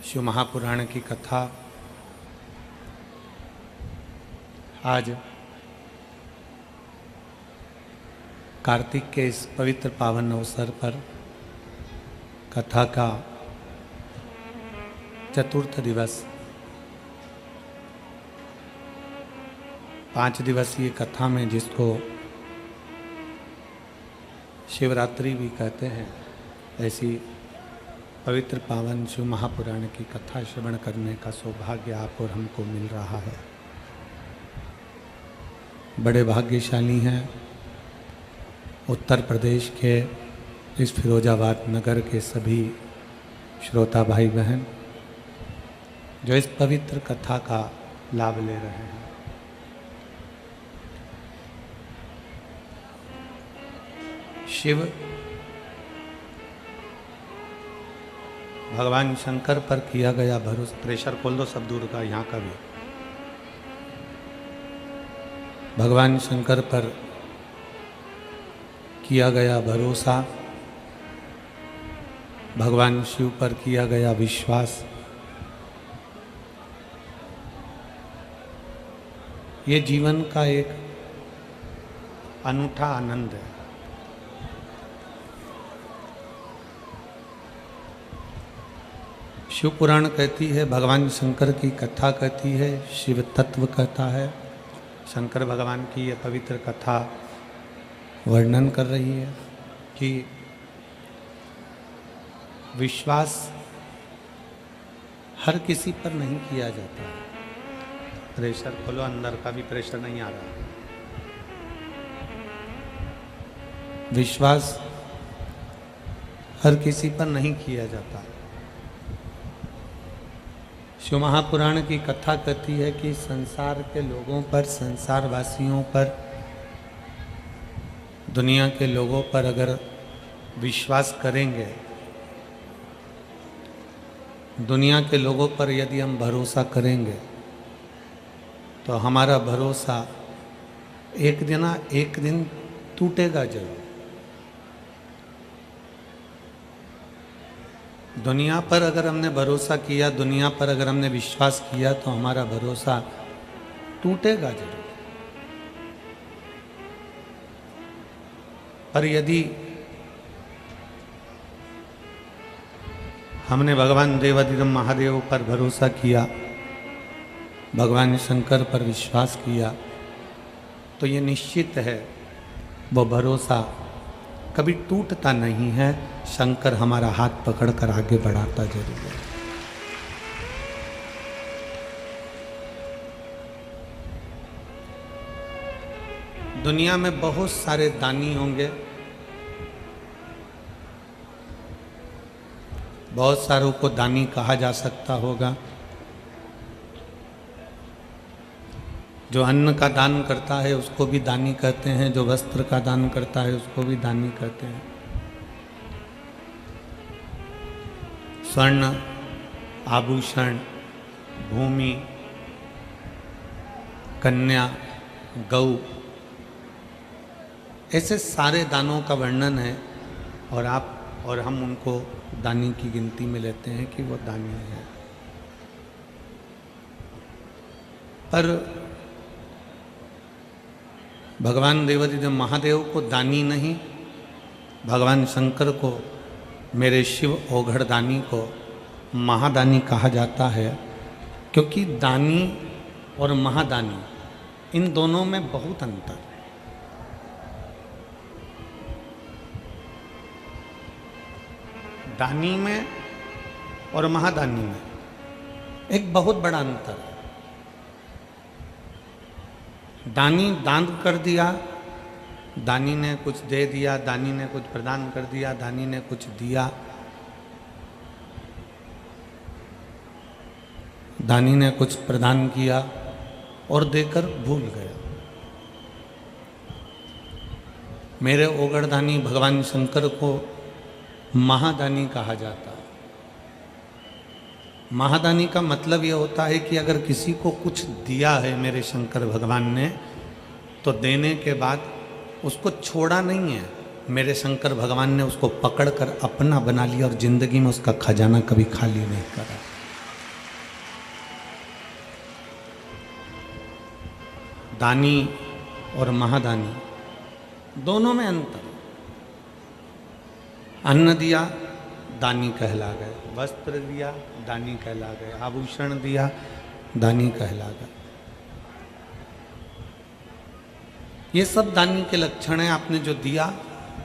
शिव महापुराण की कथा आज कार्तिक के इस पवित्र पावन अवसर पर कथा का चतुर्थ दिवस 5 दिवसीय कथा में जिसको शिवरात्रि भी कहते हैं, ऐसी पवित्र पावन शिव महापुराण की कथा श्रवण करने का सौभाग्य आप और हमको मिल रहा है। बड़े भाग्यशाली हैं उत्तर प्रदेश के इस फिरोजाबाद नगर के सभी श्रोता भाई बहन जो इस पवित्र कथा का लाभ ले रहे हैं। शिव भगवान शंकर पर किया गया भरोसा, प्रेशर खोल दो सब दूर का, यहाँ का भी। भगवान शंकर पर किया गया भरोसा, भगवान शिव पर किया गया विश्वास, ये जीवन का एक अनूठा आनंद है। शिव पुराण कहती है, भगवान शंकर की कथा कहती है, शिव तत्व कहता है। शंकर भगवान की यह पवित्र कथा वर्णन कर रही है कि विश्वास हर किसी पर नहीं किया जाता है। प्रेशर खोलो, अंदर का भी प्रेशर नहीं आ रहा। विश्वास हर किसी पर नहीं किया जाता। शिव महापुराण की कथा कहती है कि संसार के लोगों पर, संसार वासियों पर, दुनिया के लोगों पर अगर विश्वास करेंगे, दुनिया के लोगों पर यदि हम भरोसा करेंगे तो हमारा भरोसा एक दिन टूटेगा जरूर। दुनिया पर अगर हमने भरोसा किया, दुनिया पर अगर हमने विश्वास किया तो हमारा भरोसा टूटेगा जरूर। पर यदि हमने भगवान देवाधिदेव महादेव पर भरोसा किया, भगवान शंकर पर विश्वास किया, तो ये निश्चित है वो भरोसा कभी टूटता नहीं है। शंकर हमारा हाथ पकड़कर आगे बढ़ाता जरूर है। दुनिया में बहुत सारे दानी होंगे, बहुत सारों को दानी कहा जा सकता होगा। जो अन्न का दान करता है उसको भी दानी कहते हैं, जो वस्त्र का दान करता है उसको भी दानी कहते हैं। स्वर्ण, आभूषण, भूमि, कन्या, गौ, ऐसे सारे दानों का वर्णन है और आप और हम उनको दानी की गिनती में लेते हैं कि वो दानी है। पर भगवान देवाधिदेव महादेव को दानी नहीं, भगवान शंकर को, मेरे शिव ओघड़ दानी को महादानी कहा जाता है, क्योंकि दानी और महादानी इन दोनों में बहुत अंतर है। दानी में और महादानी में एक बहुत बड़ा अंतर है। दानी दान कर दिया, दानी ने कुछ दे दिया, दानी ने कुछ प्रदान कर दिया, दानी ने कुछ दिया, दानी ने कुछ प्रदान किया और देकर भूल गया। मेरे ओगढ़ दानी भगवान शंकर को महादानी कहा जाता है। महादानी का मतलब यह होता है कि अगर किसी को कुछ दिया है मेरे शंकर भगवान ने, तो देने के बाद उसको छोड़ा नहीं है। मेरे शंकर भगवान ने उसको पकड़कर अपना बना लिया और जिंदगी में उसका खजाना कभी खाली नहीं करा। दानी और महादानी दोनों में अंतर। अन्न दिया दानी कहला गए, वस्त्र दिया दानी कहला गए, आभूषण दिया दानी कहला गए। ये सब दानी के लक्षण हैं। आपने जो दिया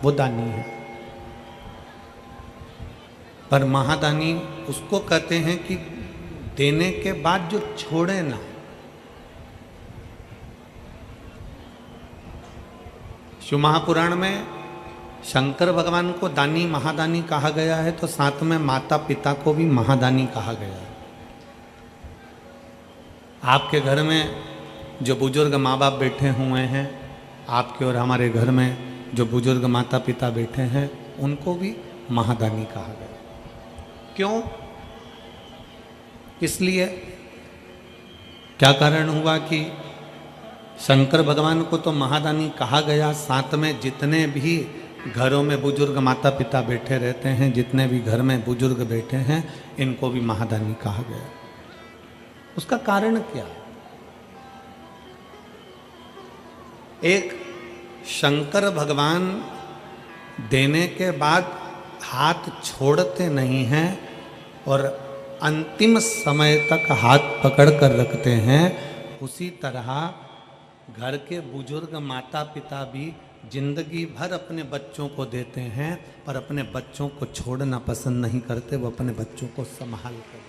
वो दानी है। पर महादानी उसको कहते हैं कि देने के बाद जो छोड़े ना। शिव महापुराण में शंकर भगवान को दानी महादानी कहा गया है, तो साथ में माता पिता को भी महादानी कहा गया है। आपके घर में जो बुजुर्ग माँ बाप बैठे हुए हैं, आपके और हमारे घर में जो बुजुर्ग माता पिता बैठे हैं, उनको भी महादानी कहा गया। क्यों? इसलिए क्या कारण हुआ कि शंकर भगवान को तो महादानी कहा गया, साथ में जितने भी घरों में बुजुर्ग माता पिता बैठे रहते हैं, जितने भी घर में बुजुर्ग बैठे हैं, इनको भी महादानी कहा गया। उसका कारण क्या है? एक, शंकर भगवान देने के बाद हाथ छोड़ते नहीं हैं और अंतिम समय तक हाथ पकड़ कर रखते हैं। उसी तरह घर के बुजुर्ग माता पिता भी जिंदगी भर अपने बच्चों को देते हैं, पर अपने बच्चों को छोड़ना पसंद नहीं करते। वो अपने बच्चों को संभाल कर।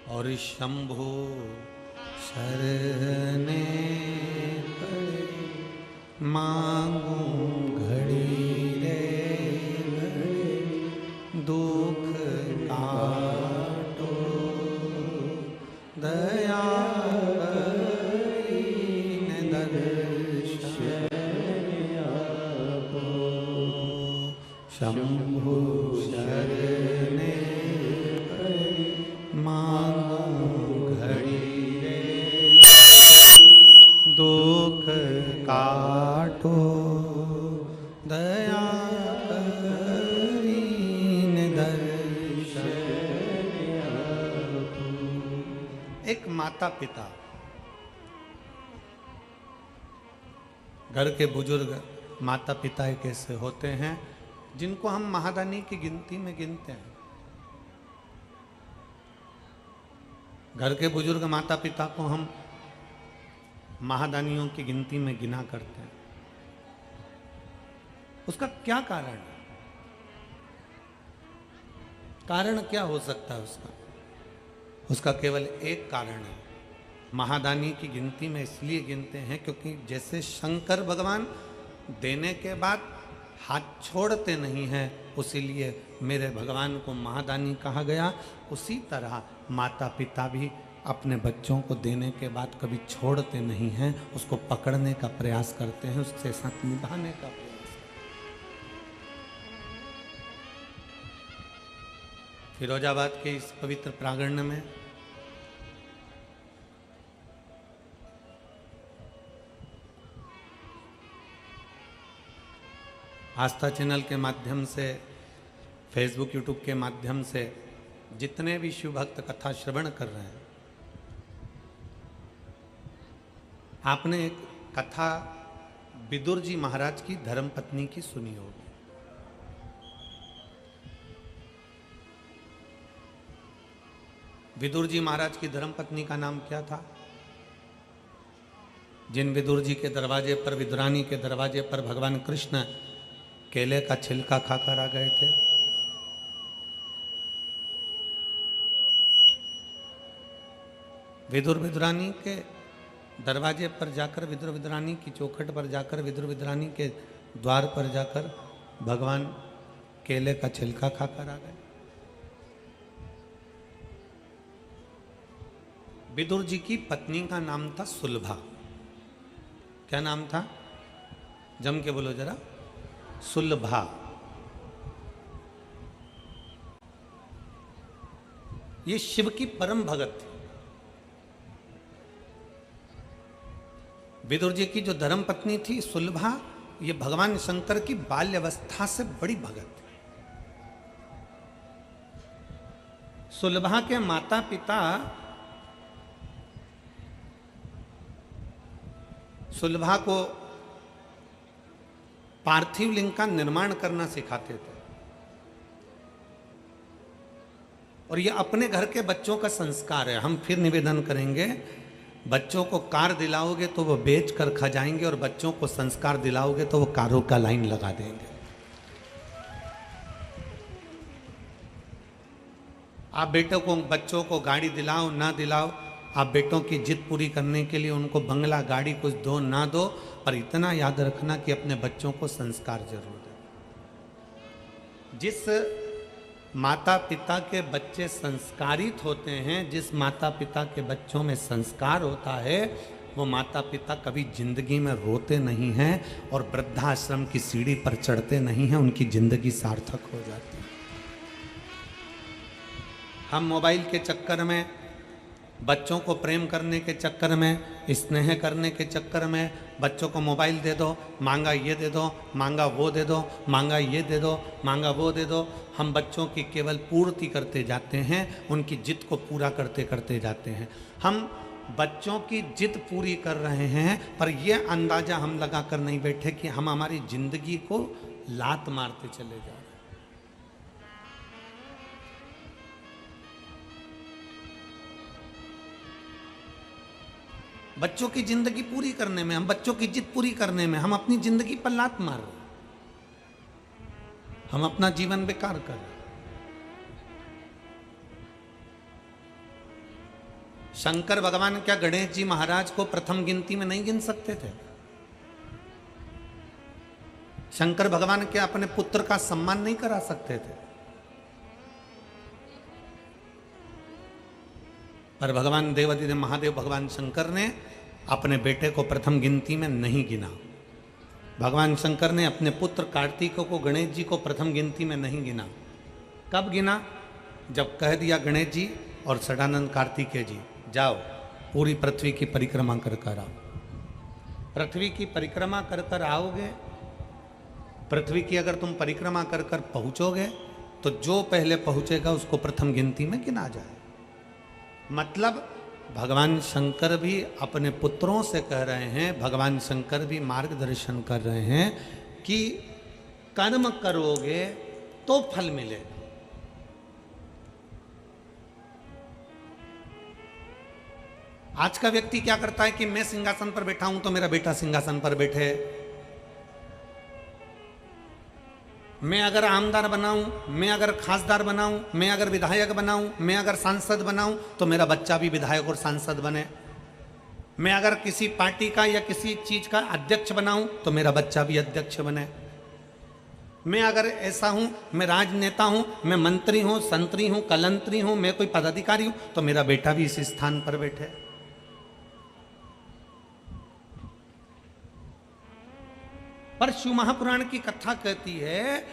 और शंभो शरणे पड़े मांगू घड़ी रे घड़ी, दुख काटो दया करीने दर्शन आपो। शंभु शरणे पड़े मांगू घड़ी रे, दुख काटो दया करीने दर्शन आपो। एक माता पिता, घर के बुजुर्ग माता पिता एक ऐसे होते हैं जिनको हम महादानी की गिनती में गिनते हैं। घर के बुजुर्ग माता पिता को हम महादानियों की गिनती में गिना करते हैं। उसका क्या कारण है? कारण क्या हो सकता है उसका? उसका केवल एक कारण है। महादानी की गिनती में इसलिए गिनते हैं क्योंकि जैसे शंकर भगवान देने के बाद हाथ छोड़ते नहीं हैं, उसीलिए मेरे भगवान को महादानी कहा गया। उसी तरह माता पिता भी अपने बच्चों को देने के बाद कभी छोड़ते नहीं हैं, उसको पकड़ने का प्रयास करते हैं, उसके साथ निभाने का प्रयास। फिरोजाबाद के इस पवित्र प्रांगण में आस्था चैनल के माध्यम से, फेसबुक यूट्यूब के माध्यम से जितने भी शिव भक्त कथा श्रवण कर रहे हैं, आपने एक कथा विदुर जी महाराज की धर्मपत्नी की सुनी होगी। विदुर जी महाराज की धर्मपत्नी का नाम क्या था? जिन विदुर जी के दरवाजे पर, विदुरानी के दरवाजे पर भगवान कृष्ण केले का छिलका खाकर आ गए थे। विदुर विदुरानी के दरवाजे पर जाकर, विदुर विदुरानी की चौखट पर जाकर, विदुर विदुरानी के द्वार पर जाकर भगवान केले का छिलका खाकर आ गए। विदुर जी की पत्नी का नाम था सुलभा। क्या नाम था? जम के बोलो जरा। सुलभा। ये शिव की परम भगत थी। विदुर जी की जो धर्म पत्नी थी सुलभा, ये भगवान शंकर की बाल्यावस्था से बड़ी भगत थी। सुलभा के माता पिता सुलभा को पार्थिव लिंग का निर्माण करना सिखाते थे, और ये अपने घर के बच्चों का संस्कार है। हम फिर निवेदन करेंगे, बच्चों को कार दिलाओगे तो वो बेच कर खा जाएंगे, और बच्चों को संस्कार दिलाओगे तो वो कारों का लाइन लगा देंगे। आप बेटों को बच्चों को गाड़ी दिलाओ ना दिलाओ, आप बेटों की जिद पूरी करने के लिए उनको बंगला गाड़ी कुछ दो ना दो, पर इतना याद रखना कि अपने बच्चों को संस्कार जरूर दे। जिस माता पिता के बच्चे संस्कारित होते हैं, जिस माता पिता के बच्चों में संस्कार होता है, वो माता पिता कभी जिंदगी में रोते नहीं हैं और वृद्धाश्रम की सीढ़ी पर चढ़ते नहीं हैं, उनकी जिंदगी सार्थक हो जाती है। हम मोबाइल के चक्कर में, बच्चों को प्रेम करने के चक्कर में, स्नेह करने के चक्कर में बच्चों को मोबाइल दे दो, मांगा ये दे दो, मांगा वो दे दो, मांगा ये दे दो, मांगा वो दे दो, हम बच्चों की केवल पूर्ति करते जाते हैं, उनकी जिद को पूरा करते करते जाते हैं। हम बच्चों की जिद पूरी कर रहे हैं, पर यह अंदाजा हम लगा कर नहीं बैठे कि हम हमारी जिंदगी को लात मारते चले जा रहे हैं। बच्चों की जिंदगी पूरी करने में, हम बच्चों की जिद पूरी करने में हम अपनी जिंदगी पर लात मार रहे हैं, हम अपना जीवन बेकार कर रहे हैं। शंकर भगवान क्या गणेश जी महाराज को प्रथम गिनती में नहीं गिन सकते थे? शंकर भगवान क्या अपने पुत्र का सम्मान नहीं करा सकते थे? पर भगवान देवाधिदेव महादेव भगवान शंकर ने अपने बेटे को प्रथम गिनती में नहीं गिना। भगवान शंकर ने अपने पुत्र कार्तिक को, गणेश जी को प्रथम गिनती में नहीं गिना। कब गिना? जब कह दिया गणेश जी और सदानंद कार्तिकेय जी, जाओ पूरी पृथ्वी की परिक्रमा कर कर आओ। पृथ्वी की परिक्रमा कर कर आओगे, पृथ्वी की अगर तुम परिक्रमा कर कर पहुंचोगे तो जो पहले पहुंचेगा उसको प्रथम गिनती में गिना जाए। मतलब भगवान शंकर भी अपने पुत्रों से कह रहे हैं, भगवान शंकर भी मार्गदर्शन कर रहे हैं कि कर्म करोगे तो फल मिलेगा। आज का व्यक्ति क्या करता है कि मैं सिंहासन पर बैठा हूं तो मेरा बेटा सिंहासन पर बैठे, मैं अगर आमदार बनाऊं, मैं अगर खासदार बनाऊं, मैं अगर विधायक बनाऊं, मैं अगर सांसद बनाऊं तो मेरा बच्चा भी विधायक और सांसद बने, मैं अगर किसी पार्टी का या किसी चीज का अध्यक्ष बनाऊं तो मेरा बच्चा भी अध्यक्ष बने, मैं अगर ऐसा हूं, मैं राजनेता हूं, मैं मंत्री हूं, संतरी हूं, कलंतरी हूं, मैं कोई पदाधिकारी हूं तो मेरा बेटा भी इस स्थान पर बैठे। पर शिव महापुराण की कथा कहती है,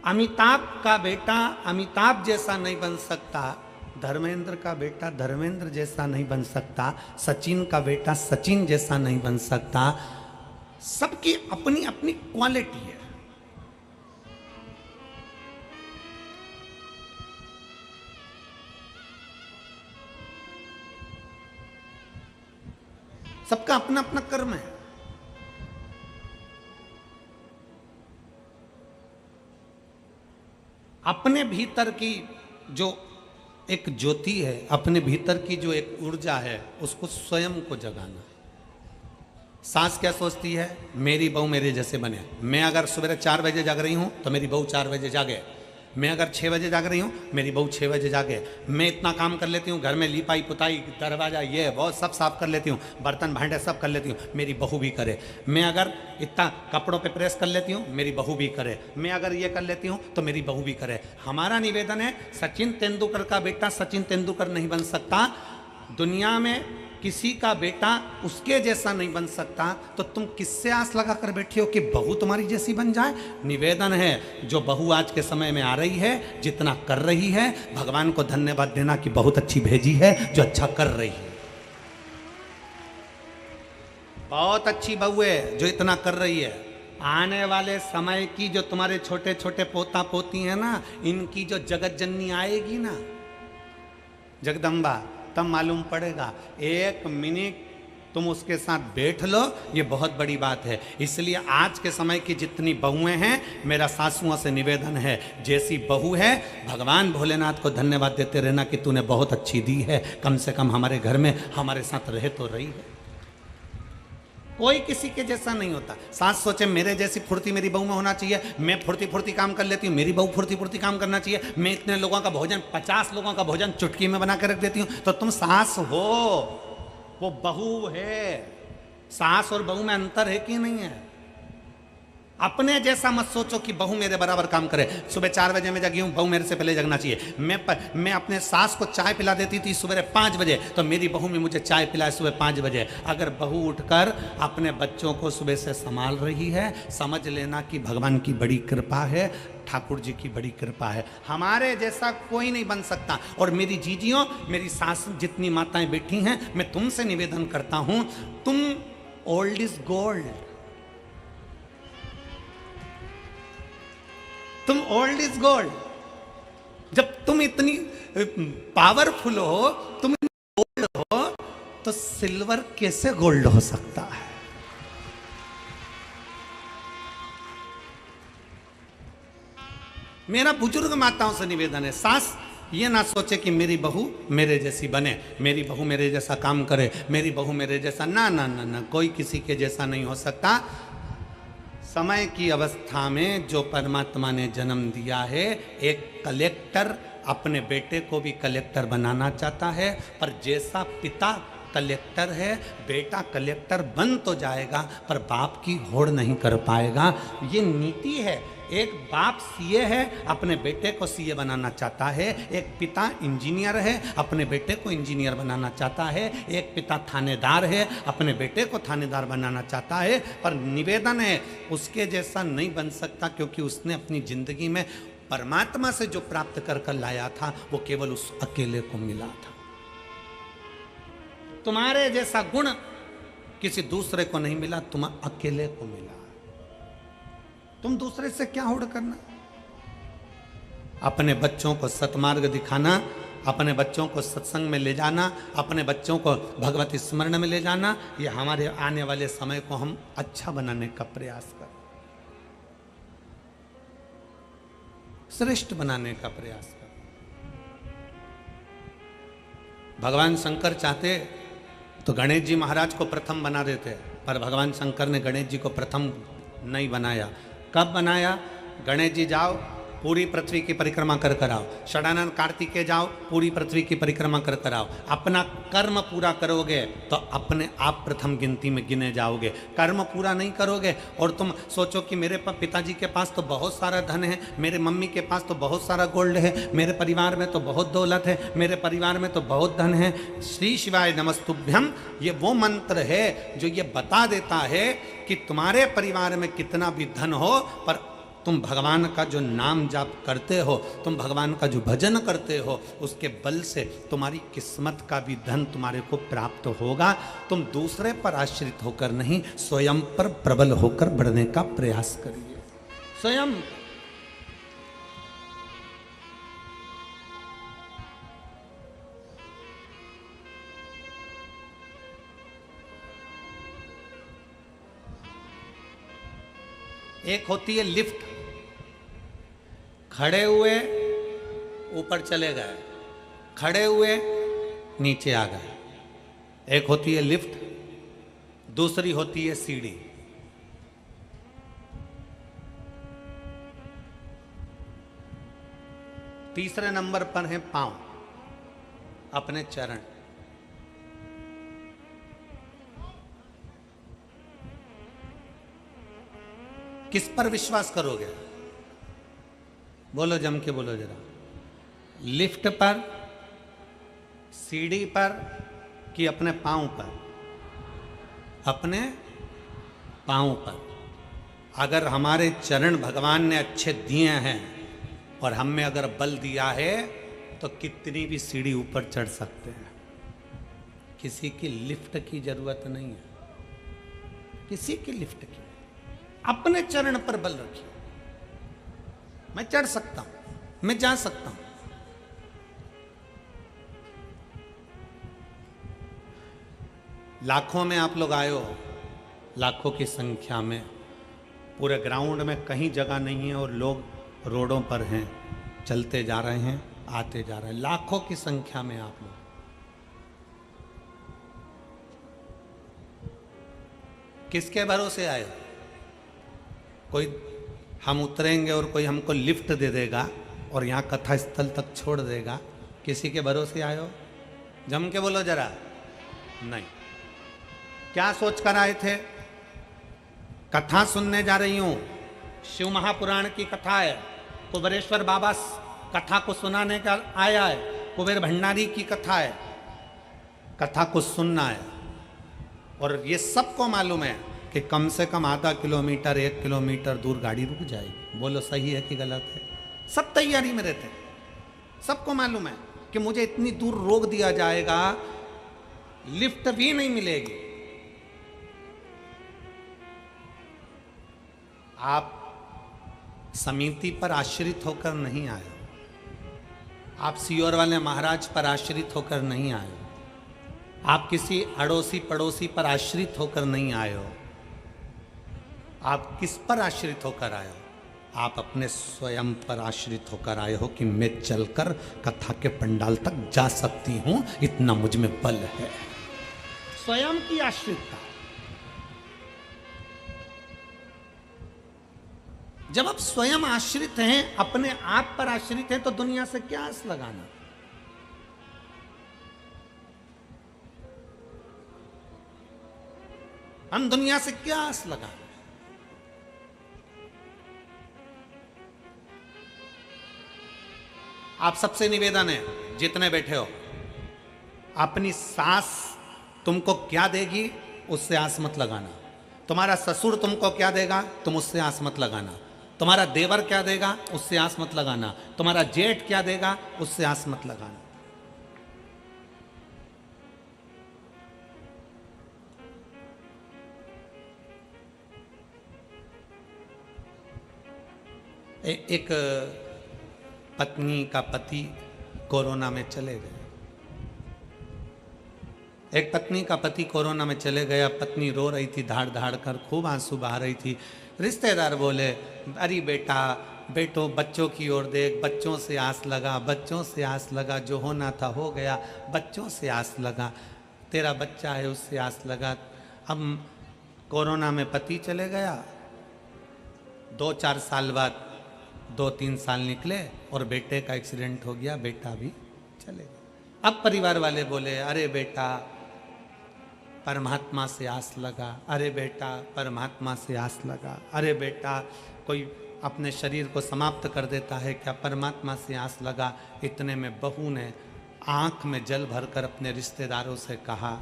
अमिताभ का बेटा अमिताभ जैसा नहीं बन सकता, धर्मेंद्र का बेटा धर्मेंद्र जैसा नहीं बन सकता, सचिन का बेटा सचिन जैसा नहीं बन सकता। सबकी अपनी अपनी क्वालिटी है। सबका अपना अपना कर्म है। अपने भीतर की जो एक ज्योति है, अपने भीतर की जो एक ऊर्जा है, उसको स्वयं को जगाना। सास क्या सोचती है? मेरी बहू मेरे जैसे बने। मैं अगर सुबह 4 बजे जाग रही हूं तो मेरी बहू 4 बजे जागे, मैं अगर 6 बजे जाग रही हूँ मेरी बहू 6 बजे जागे, मैं इतना काम कर लेती हूँ, घर में लिपाई पुताई दरवाजा ये वो सब साफ कर लेती हूँ, बर्तन भांडे सब कर लेती हूँ, मेरी बहू भी करे। मैं अगर इतना कपड़ों पे प्रेस कर लेती हूँ मेरी बहू भी करे, मैं अगर ये कर लेती हूँ तो मेरी बहू भी करे। हमारा निवेदन है, सचिन तेंदुलकर का बेटा सचिन तेंदुलकर नहीं बन सकता, दुनिया में किसी का बेटा उसके जैसा नहीं बन सकता, तो तुम किससे आस लगा कर बैठे हो कि बहू तुम्हारी जैसी बन जाए? निवेदन है, जो बहू आज के समय में आ रही है, जितना कर रही है, भगवान को धन्यवाद देना कि बहुत अच्छी भेजी है जो अच्छा कर रही है। बहुत अच्छी बहू है जो इतना कर रही है, आने वाले समय की जो तुम्हारे छोटे छोटे पोता पोती हैं ना, इनकी जो जगत जननी आएगी ना, जगदम्बा, तब मालूम पड़ेगा। 1 मिनट तुम उसके साथ बैठ लो, ये बहुत बड़ी बात है। इसलिए आज के समय की जितनी बहुएं हैं, मेरा सासुओं से निवेदन है, जैसी बहू है भगवान भोलेनाथ को धन्यवाद देते रहना कि तूने बहुत अच्छी दी है, कम से कम हमारे घर में हमारे साथ रह तो रही है। कोई किसी के जैसा नहीं होता। सास सोचे मेरे जैसी फुर्ती मेरी बहू में होना चाहिए, मैं फुर्ती फुर्ती काम कर लेती हूँ, मेरी बहू फुर्ती फुर्ती काम करना चाहिए, मैं इतने लोगों का भोजन 50 लोगों का भोजन चुटकी में बना कर रख देती हूँ। तो तुम सास हो, वो बहू है। सास और बहू में अंतर है कि नहीं है? अपने जैसा मत सोचो कि बहू मेरे बराबर काम करे। सुबह 4 बजे मैं जगी हूँ, बहू मेरे से पहले जगना चाहिए। मैं अपने सास को चाय पिला देती थी सुबह 5 बजे, तो मेरी बहू में मुझे चाय पिलाए सुबह 5 बजे। अगर बहू उठकर अपने बच्चों को सुबह से संभाल रही है, समझ लेना कि भगवान की बड़ी कृपा है, ठाकुर जी की बड़ी कृपा है। हमारे जैसा कोई नहीं बन सकता। और मेरी जीजियों, मेरी सास, जितनी माताएं बैठी हैं, मैं तुमसे निवेदन करता हूं, तुम ओल्ड इज गोल्ड, तुम ओल्ड इज गोल्ड। जब तुम इतनी पावरफुल हो, तुम गोल्ड हो, तो सिल्वर कैसे गोल्ड हो सकता है? मेरा बुजुर्ग माताओं से निवेदन है, सास ये ना सोचे कि मेरी बहू मेरे जैसी बने, मेरी बहू मेरे जैसा काम करे, मेरी बहू मेरे जैसा, ना ना ना ना, कोई किसी के जैसा नहीं हो सकता। समय की अवस्था में जो परमात्मा ने जन्म दिया है, एक कलेक्टर अपने बेटे को भी कलेक्टर बनाना चाहता है, पर जैसा पिता कलेक्टर है, बेटा कलेक्टर बन तो जाएगा पर बाप की होड़ नहीं कर पाएगा। ये नीति है। एक बाप सीए है, अपने बेटे को सीए बनाना चाहता है। एक पिता इंजीनियर है, अपने बेटे को इंजीनियर बनाना चाहता है। एक पिता थानेदार है, अपने बेटे को थानेदार बनाना चाहता है। पर निवेदन है, उसके जैसा नहीं बन सकता, क्योंकि उसने अपनी जिंदगी में परमात्मा से जो प्राप्त कर कर लाया था, वो केवल उस अकेले को मिला था। तुम्हारे जैसा गुण किसी दूसरे को नहीं मिला, तुम अकेले को मिला। तुम दूसरे से क्या होड़ करना? अपने बच्चों को सतमार्ग दिखाना, अपने बच्चों को सत्संग में ले जाना, अपने बच्चों को भगवती स्मरण में ले जाना, ये हमारे आने वाले समय को हम अच्छा बनाने का प्रयास करें, श्रेष्ठ बनाने का प्रयास करें। भगवान शंकर चाहते तो गणेश जी महाराज को प्रथम बना देते, पर भगवान शंकर ने गणेश जी को प्रथम नहीं बनाया। कब बनाया? गणेश जी जाओ, पूरी पृथ्वी की परिक्रमा कर कर आओ। षडानंद कार्तिकेय जाओ, पूरी पृथ्वी की परिक्रमा कर कर आओ। अपना कर्म पूरा करोगे तो अपने आप प्रथम गिनती में गिने जाओगे। कर्म पूरा नहीं करोगे और तुम सोचो कि मेरे पिताजी के पास तो बहुत सारा धन है, मेरे मम्मी के पास तो बहुत सारा गोल्ड है, मेरे परिवार में तो बहुत दौलत है, मेरे परिवार में तो बहुत धन है। श्री शिवाय नमस्तुभ्यम, ये वो मंत्र है जो ये बता देता है कि तुम्हारे परिवार में कितना भी धन हो, पर तुम भगवान का जो नाम जाप करते हो, तुम भगवान का जो भजन करते हो, उसके बल से तुम्हारी किस्मत का भी धन तुम्हारे को प्राप्त होगा। तुम दूसरे पर आश्रित होकर नहीं, स्वयं पर प्रबल होकर बढ़ने का प्रयास करिए। स्वयं एक होती है लिफ्ट, खड़े हुए ऊपर चले गए, खड़े हुए नीचे आ गए। एक होती है लिफ्ट, दूसरी होती है सीढ़ी। तीसरे नंबर पर है पांव, अपने चरण। किस पर विश्वास करोगे? बोलो, जम के बोलो जरा। लिफ्ट पर, सीढ़ी पर कि अपने पांव पर? अपने पांव पर। अगर हमारे चरण भगवान ने अच्छे दिए हैं और हम में अगर बल दिया है तो कितनी भी सीढ़ी ऊपर चढ़ सकते हैं। किसी की लिफ्ट की जरूरत नहीं है, किसी की लिफ्ट की। अपने चरण पर बल रखिए। मैं चढ़ सकता हूं, मैं जा सकता हूं। लाखों में आप लोग आए हो, लाखों की संख्या में, पूरे ग्राउंड में कहीं जगह नहीं है और लोग रोडों पर हैं, चलते जा रहे हैं, आते जा रहे हैं, लाखों की संख्या में आप लोग। किसके भरोसे आए हो? कोई हम उतरेंगे और कोई हमको लिफ्ट दे देगा और यहाँ कथा स्थल तक छोड़ देगा, किसी के भरोसे आए हो? जम के बोलो जरा। नहीं। क्या सोच कर आए थे? कथा सुनने जा रही हूं, शिव महापुराण की कथा है, कुबेरेश्वर बाबा कथा को सुनाने का आया है, कुबेर भंडारी की कथा है, कथा को सुनना है। और ये सबको मालूम है कि कम से कम आधा किलोमीटर 1 किलोमीटर दूर गाड़ी रुक जाएगी। बोलो सही है कि गलत है? सब तैयारी में रहते हैं। सबको मालूम है कि मुझे इतनी दूर रोक दिया जाएगा, लिफ्ट भी नहीं मिलेगी। आप समिति पर आश्रित होकर नहीं आए हो, आप सियोर वाले महाराज पर आश्रित होकर नहीं आए हो, आप किसी अड़ोसी पड़ोसी पर आश्रित होकर नहीं आए हो। आप किस पर आश्रित होकर आए हो? आप अपने स्वयं पर आश्रित होकर आए हो कि मैं चलकर कथा के पंडाल तक जा सकती हूं, इतना मुझ में बल है। स्वयं की आश्रितता। जब आप स्वयं आश्रित हैं, अपने आप पर आश्रित हैं, तो दुनिया से क्या आस लगाना? हम दुनिया से क्या आस लगाना? आप सबसे निवेदन है, जितने बैठे हो, अपनी सास तुमको क्या देगी उससे आस मत लगाना। तुम्हारा ससुर तुमको क्या देगा तुम उससे आस मत लगाना। तुम्हारा देवर क्या देगा उससे आस मत लगाना। तुम्हारा जेठ क्या देगा उससे आस मत लगाना। एक पत्नी का पति कोरोना में चले गए। एक पत्नी का पति कोरोना में चले गया। पत्नी रो रही थी, धाड़ धाड़ कर खूब आंसू बहा रही थी। रिश्तेदार बोले, अरे बेटा, बेटो बच्चों की ओर देख, बच्चों से आस लगा, बच्चों से आस लगा, जो होना था हो गया, बच्चों से आस लगा, तेरा बच्चा है उससे आस लगा। अब कोरोना में पति चले गया, 2-4 साल बाद 2-3 साल निकले और बेटे का एक्सीडेंट हो गया, बेटा भी चले गया। अब परिवार वाले बोले, अरे बेटा परमात्मा से आस लगा, अरे बेटा परमात्मा से आस लगा, अरे बेटा कोई अपने शरीर को समाप्त कर देता है क्या, परमात्मा से आस लगा। इतने में बहू ने आंख में जल भरकर अपने रिश्तेदारों से कहा,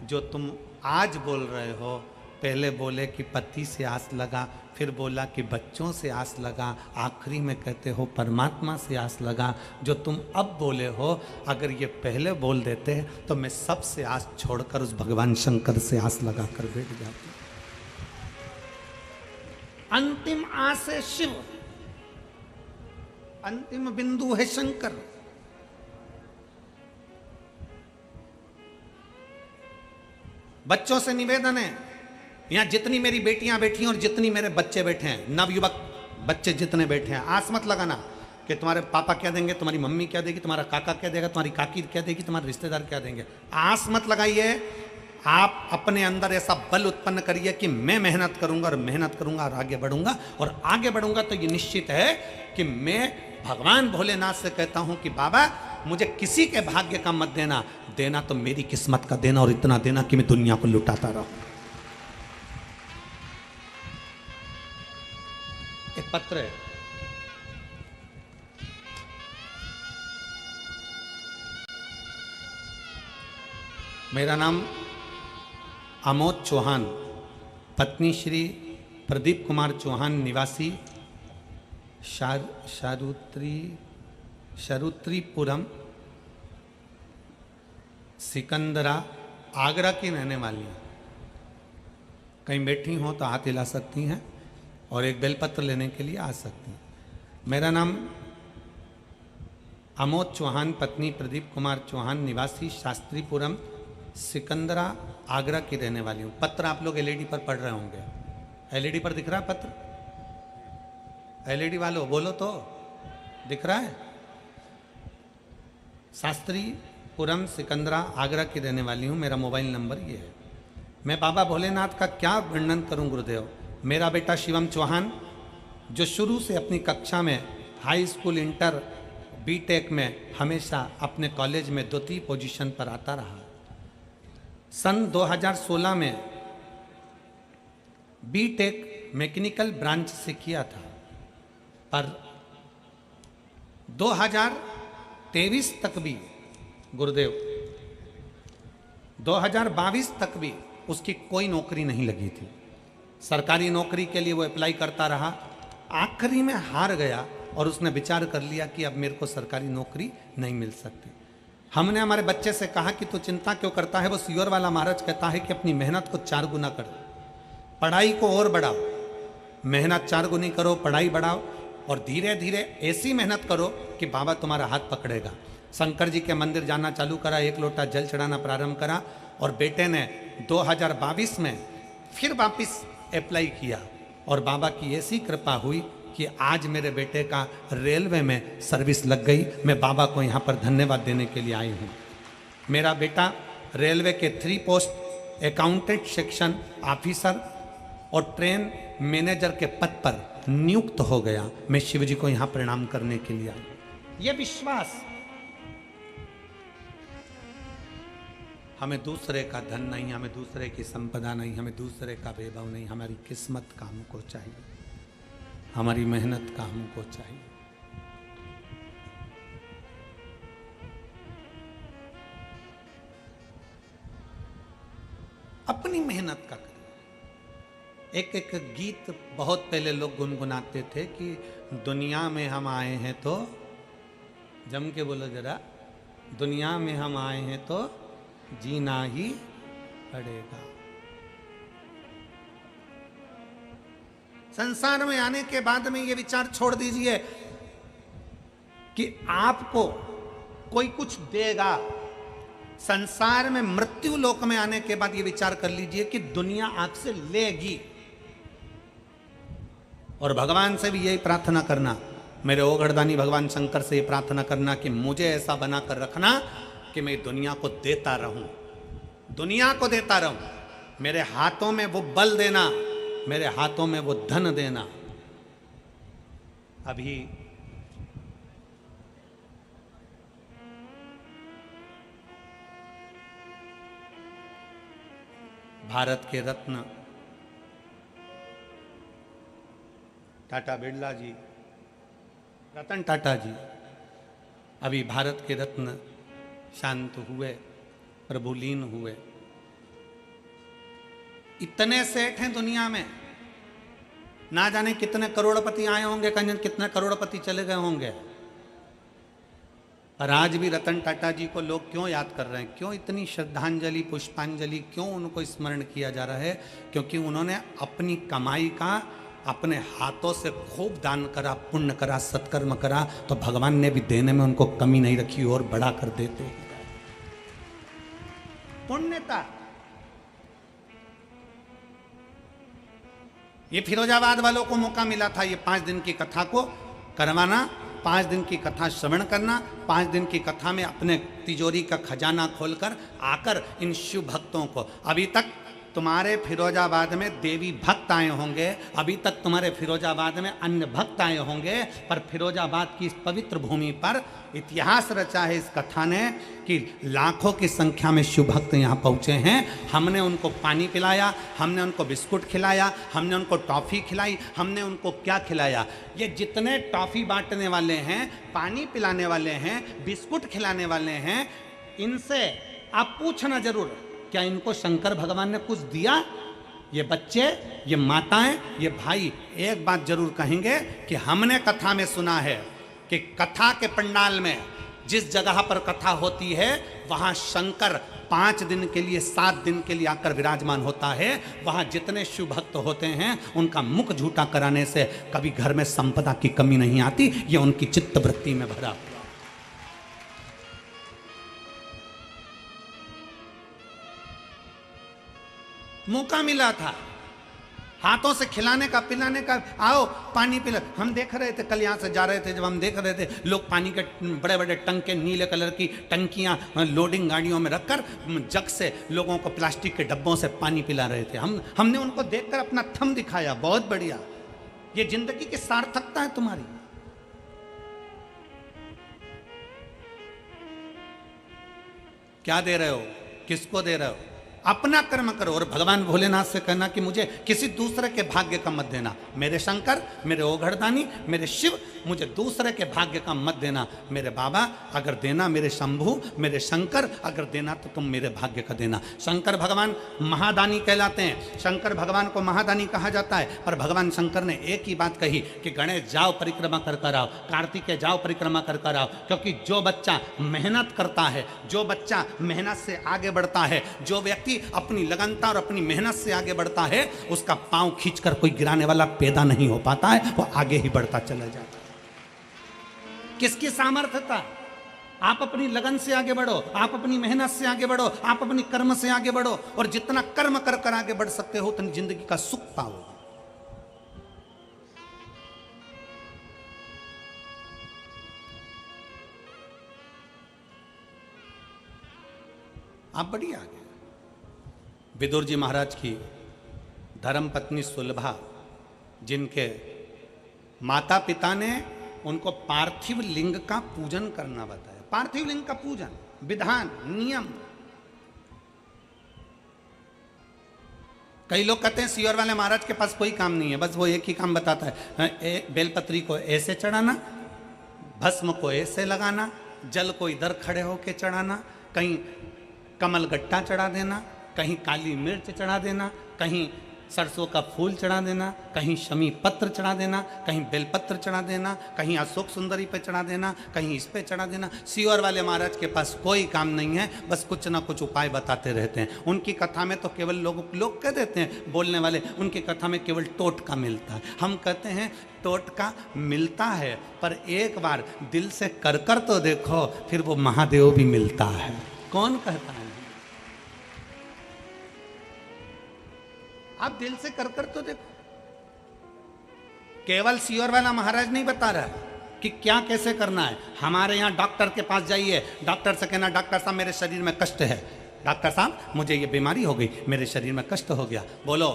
जो तुम आज बोल रहे हो, पहले बोले कि पति से आस लगा, फिर बोला कि बच्चों से आस लगा, आखिरी में कहते हो परमात्मा से आस लगा। जो तुम अब बोले हो, अगर ये पहले बोल देते तो मैं सबसे आस छोड़कर उस भगवान शंकर से आस लगा कर बैठ जाती। अंतिम आस है शिव, अंतिम बिंदु है शंकर। बच्चों से निवेदन है, यहां जितनी मेरी बेटियां बैठी हैं और जितनी मेरे बच्चे बैठे हैं, नवयुवक बच्चे जितने बैठे हैं, आस मत लगाना कि तुम्हारे पापा क्या देंगे, तुम्हारी मम्मी क्या देगी, तुम्हारा काका क्या देगा, तुम्हारी काकी क्या देगी, तुम्हारे रिश्तेदार क्या देंगे। आस मत लगाइए। आप अपने अंदर ऐसा बल उत्पन्न करिए कि मैं मेहनत करूंगा और मेहनत करूंगा और आगे बढ़ूंगा, और आगे बढ़ूंगा तो ये निश्चित है कि मैं भगवान भोलेनाथ से कहता हूं कि बाबा मुझे किसी के भाग्य का मत देना, देना तो मेरी किस्मत का देना, और इतना देना कि मैं दुनिया को लुटाता रहूं। एक पत्र है, मेरा नाम आमोद चौहान, पत्नी श्री प्रदीप कुमार चौहान, निवासी शरुत्रीपुरम, सिकंदरा, आगरा की रहने वाली हैं। कहीं बैठी हो तो हाथ हिला सकती हैं। और एक बेलपत्र लेने के लिए आ सकती हैं। मेरा नाम अमोद चौहान, पत्नी प्रदीप कुमार चौहान, निवासी शास्त्रीपुरम, सिकंदरा, आगरा की रहने वाली हूँ। पत्र आप लोग एलईडी पर पढ़ रहे होंगे। एलईडी पर दिख रहा है पत्र? एलईडी वालों बोलो तो, दिख रहा है? शास्त्रीपुरम, सिकंदरा, आगरा की रहने वाली हूँ। मेरा मोबाइल नंबर ये है। मैं बाबा भोलेनाथ का क्या वर्णन करूँ गुरुदेव। मेरा बेटा शिवम चौहान, जो शुरू से अपनी कक्षा में, हाई स्कूल, इंटर, बीटेक में हमेशा अपने कॉलेज में द्वितीय पोजीशन पर आता रहा। सन 2016 में बीटेक मैकेनिकल ब्रांच से किया था, पर 2023 तक भी गुरुदेव, 2022 तक भी उसकी कोई नौकरी नहीं लगी थी। सरकारी नौकरी के लिए वो अप्लाई करता रहा, आखिरी में हार गया और उसने विचार कर लिया कि अब मेरे को सरकारी नौकरी नहीं मिल सकती। हमने हमारे बच्चे से कहा कि तू चिंता क्यों करता है। वो सीवर वाला महाराज कहता है कि अपनी मेहनत को 4 गुना करो, पढ़ाई को और बढ़ाओ, मेहनत 4 गुनी करो, पढ़ाई बढ़ाओ और धीरे धीरे ऐसी मेहनत करो कि बाबा तुम्हारा हाथ पकड़ेगा। शंकर जी के मंदिर जाना चालू करा, 1 लोटा जल चढ़ाना प्रारंभ करा और बेटे ने 2022 में फिर वापस अप्लाई किया और बाबा की ऐसी कृपा हुई कि आज मेरे बेटे का रेलवे में सर्विस लग गई। मैं बाबा को यहाँ पर धन्यवाद देने के लिए आई हूँ। मेरा बेटा रेलवे के 3 पोस्ट अकाउंटेंट सेक्शन ऑफिसर और ट्रेन मैनेजर के पद पर नियुक्त हो गया। मैं शिव जी को यहाँ प्रणाम करने के लिए आई। ये विश्वास, हमें दूसरे का धन नहीं, हमें दूसरे की संपदा नहीं, हमें दूसरे का वैभव नहीं, हमारी किस्मत का हमको चाहिए, हमारी मेहनत का हमको चाहिए। अपनी मेहनत का करिए। एक गीत बहुत पहले लोग गुनगुनाते थे कि दुनिया में हम आए हैं तो, जम के बोलो जरा, दुनिया में हम आए हैं तो जीना ही पड़ेगा। संसार में आने के बाद में ये विचार छोड़ दीजिए कि आपको कोई कुछ देगा। संसार में, मृत्यु लोक में आने के बाद ये विचार कर लीजिए कि दुनिया आपसे लेगी। और भगवान से भी यही प्रार्थना करना, मेरे ओघड़दानी भगवान शंकर से ये प्रार्थना करना कि मुझे ऐसा बनाकर रखना कि मैं दुनिया को देता रहूं, दुनिया को देता रहूं। मेरे हाथों में वो बल देना, मेरे हाथों में वो धन देना। अभी भारत के रत्न टाटा बिरला जी, रतन टाटा जी, अभी भारत के रत्न शांत हुए, प्रभुलीन हुए। इतने सेठ हैं दुनिया में, ना जाने कितने करोड़पति आए होंगे, कितने करोड़पति चले गए होंगे। पर आज भी रतन टाटा जी को लोग क्यों याद कर रहे हैं, क्यों इतनी श्रद्धांजलि, पुष्पांजलि, क्यों उनको स्मरण किया जा रहा है? क्योंकि उन्होंने अपनी कमाई का, अपने हाथों से खूब दान करा, पुण्य करा, सत्कर्म करा, तो भगवान ने भी देने में उनको कमी नहीं रखी और बढ़ा कर देते। पुण्यता। ये फिरोजाबाद वालों को मौका मिला था ये 5 दिन की कथा को करवाना, 5 दिन की कथा श्रवण करना, 5 दिन की कथा में अपने तिजोरी का खजाना खोलकर आकर इन शिव भक्तों को, अभी तक तुम्हारे फिरोजाबाद में देवी भक्त आए होंगे, अभी तक तुम्हारे फिरोजाबाद में अन्य भक्त आए होंगे, पर फिरोजाबाद की इस पवित्र भूमि पर इतिहास रचा है इस कथा ने कि लाखों की संख्या में शिव भक्त यहाँ पहुँचे हैं। हमने उनको पानी पिलाया, हमने उनको बिस्कुट खिलाया, हमने उनको टॉफ़ी खिलाई, हमने उनको क्या खिलाया? ये जितने टॉफ़ी बांटने वाले हैं, पानी पिलाने वाले हैं, बिस्कुट खिलाने वाले हैं, इनसे आप पूछना जरूर, क्या इनको शंकर भगवान ने कुछ दिया? ये बच्चे, ये माताएं, ये भाई एक बात जरूर कहेंगे कि हमने कथा में सुना है कि कथा के पंडाल में, जिस जगह पर कथा होती है, वहां शंकर 5 दिन के लिए 7 दिन के लिए आकर विराजमान होता है। वहां जितने शिव भक्त होते हैं उनका मुख झूठा कराने से कभी घर में संपदा की कमी नहीं आती। ये उनकी चित्त वृत्ति में भरा हुआ। मौका मिला था हाथों से खिलाने का, पिलाने का, आओ पानी पिला। हम देख रहे थे कल, यहाँ से जा रहे थे जब हम देख रहे थे, लोग पानी के बड़े बड़े टंके, नीले कलर की टंकियाँ लोडिंग गाड़ियों में रखकर जग से लोगों को प्लास्टिक के डब्बों से पानी पिला रहे थे। हमने उनको देखकर अपना थम दिखाया, बहुत बढ़िया, ये जिंदगी की सार्थकता है तुम्हारी। क्या दे रहे हो, किसको दे रहे हो? अपना कर्म करो और भगवान भोलेनाथ से कहना कि मुझे किसी दूसरे के भाग्य का मत देना। मेरे शंकर, मेरे ओघड़दानी, मेरे शिव, मुझे दूसरे के भाग्य का मत देना। मेरे बाबा अगर देना, मेरे शंभू, मेरे शंकर अगर देना तो तुम मेरे भाग्य का देना। शंकर भगवान महादानी कहलाते हैं। शंकर भगवान को महादानी कहा जाता है। पर भगवान शंकर ने एक ही बात कही कि गणेश जाओ परिक्रमा कर कर आओ, कार्तिकेय जाओ परिक्रमा कर कर आओ। क्योंकि जो बच्चा मेहनत करता है, जो बच्चा मेहनत से आगे बढ़ता है, जो व्यक्ति अपनी लगनता और अपनी मेहनत से आगे बढ़ता है, उसका पांव खींचकर कोई गिराने वाला पैदा नहीं हो पाता है, वो आगे ही बढ़ता चला जाता है। किसकी सामर्थ्यता? आप अपनी लगन से आगे बढ़ो, आप अपनी मेहनत से आगे बढ़ो, आप अपनी कर्म से आगे बढ़ो, और जितना कर्म कर कर आगे बढ़ सकते हो उतनी जिंदगी का सुख पाओ। आप बढ़िया आगे। विदुर जी महाराज की धर्मपत्नी सुलभा, जिनके माता पिता ने उनको पार्थिव लिंग का पूजन करना बताया। पार्थिव लिंग का पूजन, विधान, नियम। कई लोग कहते हैं सियोर वाले महाराज के पास कोई काम नहीं है, बस वो एक ही काम बताता है, बेलपत्री को ऐसे चढ़ाना, भस्म को ऐसे लगाना, जल को इधर खड़े होके चढ़ाना, कहीं कमल गट्टा चढ़ा देना, कहीं काली मिर्च चढ़ा देना, कहीं सरसों का फूल चढ़ा देना, कहीं शमी पत्र चढ़ा देना, कहीं बेलपत्र चढ़ा देना, कहीं अशोक सुंदरी पे चढ़ा देना, कहीं इस पे चढ़ा देना। सियोर वाले महाराज के पास कोई काम नहीं है, बस कुछ ना कुछ उपाय बताते रहते हैं। उनकी कथा में तो केवल लोग कह देते हैं बोलने वाले, उनकी कथा में केवल टोटका मिलता है। हम कहते हैं टोटका मिलता है, पर एक बार दिल से कर कर तो देखो, फिर वो महादेव भी मिलता है। कौन कहता है? आप दिल से कर कर तो देखो। केवल सियोर वाला महाराज नहीं बता रहा है कि क्या कैसे करना है। हमारे यहाँ डॉक्टर के पास जाइए, डॉक्टर से कहना डॉक्टर साहब मेरे शरीर में कष्ट है, डॉक्टर साहब मुझे ये बीमारी हो गई, मेरे शरीर में कष्ट हो गया। बोलो,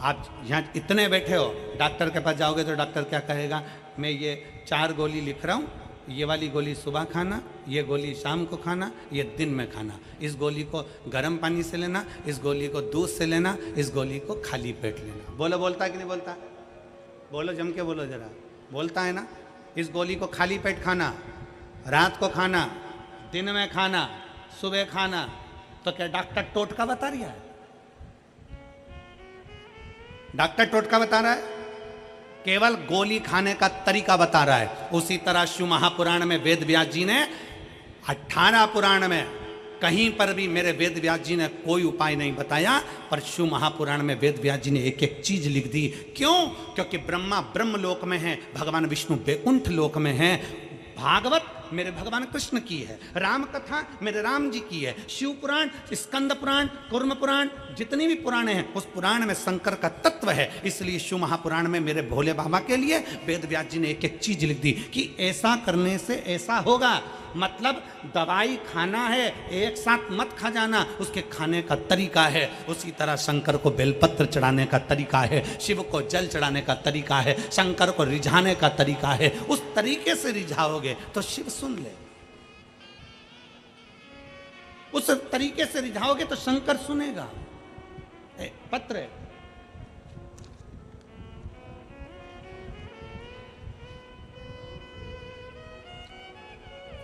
आप यहाँ इतने बैठे हो, डॉक्टर के पास जाओगे तो डॉक्टर क्या कहेगा? मैं ये 4 गोली लिख रहा हूँ, ये वाली गोली सुबह खाना, ये गोली शाम को खाना, ये दिन में खाना। इस गोली को गर्म पानी से लेना, इस गोली को दूध से लेना, इस गोली को खाली पेट लेना। बोलो, बोलता है कि नहीं बोलता? बोलो, जम के बोलो जरा। बोलता है ना? इस गोली को खाली पेट खाना, रात को खाना, दिन में खाना, सुबह खाना। तो क्या डॉक्टर टोटका बता रहा है? डॉक्टर टोटका बता रहा है? केवल गोली खाने का तरीका बता रहा है। उसी तरह शिव महापुराण में वेद व्यास जी ने 18 पुराण में कहीं पर भी मेरे वेद व्यास जी ने कोई उपाय नहीं बताया, पर शिव महापुराण में वेद व्यास जी ने एक एक चीज लिख दी। क्यों? क्योंकि ब्रह्मा ब्रह्म लोक में है, भगवान विष्णु वैकुंठ लोक में है, भागवत मेरे भगवान कृष्ण की है, राम कथा मेरे राम जी की है, शिव पुराण, स्कंद पुराण, कुर्म पुराण, जितनी भी पुराण हैं उस पुराण में शंकर का तत्व है। इसलिए शिव महापुराण में मेरे भोले बाबा के लिए वेद व्यास जी ने एक एक चीज लिख दी कि ऐसा करने से ऐसा होगा। मतलब दवाई खाना है, एक साथ मत खा जाना, उसके खाने का तरीका है। उसी तरह शंकर को बेलपत्र चढ़ाने का तरीका है, शिव को जल चढ़ाने का तरीका है, शंकर को रिझाने का तरीका है। उस तरीके से रिझाओगे तो शिव सुन ले, उस तरीके से रिझाओगे तो शंकर सुनेगा। पत्र है।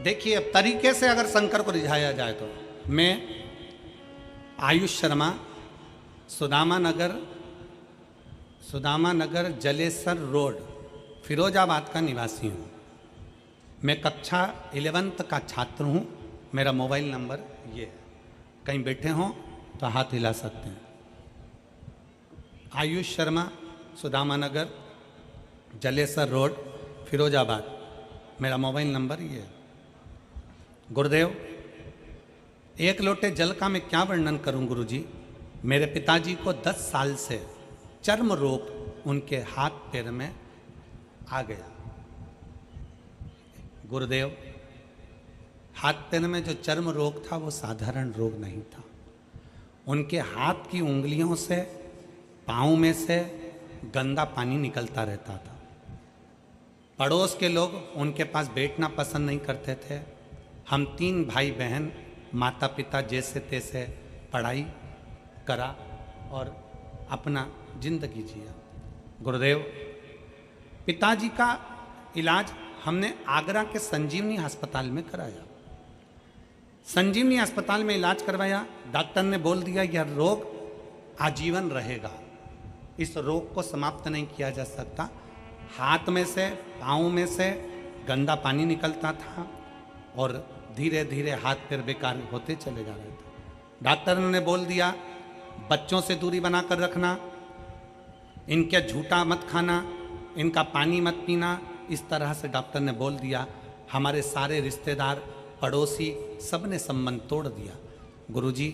देखिए, तरीके से अगर शंकर को रिझाया जाए तो मैं आयुष शर्मा, सुदामा नगर जलेसर रोड, फिरोजाबाद का निवासी हूँ। मैं कक्षा 11th का छात्र हूँ। मेरा मोबाइल नंबर ये है। कहीं बैठे हों तो हाथ हिला सकते हैं। आयुष शर्मा, सुदामा नगर, जलेसर रोड, फिरोजाबाद। मेरा मोबाइल नंबर ये है। गुरुदेव, एक लोटे जल का मैं क्या वर्णन करूं गुरुजी। मेरे पिताजी को 10 साल से चर्म रोग उनके हाथ पैर में आ गया। गुरुदेव, हाथ पैर में जो चर्म रोग था वो साधारण रोग नहीं था। उनके हाथ की उंगलियों से, पाँव में से गंदा पानी निकलता रहता था। पड़ोस के लोग उनके पास बैठना पसंद नहीं करते थे। हम 3 भाई बहन, माता पिता जैसे तैसे पढ़ाई करा और अपना जिंदगी जिया। गुरुदेव, पिताजी का इलाज हमने आगरा के संजीवनी अस्पताल में कराया। संजीवनी अस्पताल में इलाज करवाया। डॉक्टर ने बोल दिया यह रोग आजीवन रहेगा, इस रोग को समाप्त नहीं किया जा सकता। हाथ में से, पाँव में से गंदा पानी निकलता था और धीरे धीरे हाथ पैर बेकार होते चले जा रहे थे। डॉक्टर ने बोल दिया बच्चों से दूरी बनाकर रखना, इनके झूठा मत खाना, इनका पानी मत पीना। इस तरह से डॉक्टर ने बोल दिया। हमारे सारे रिश्तेदार, पड़ोसी सब ने संबंध तोड़ दिया। गुरुजी,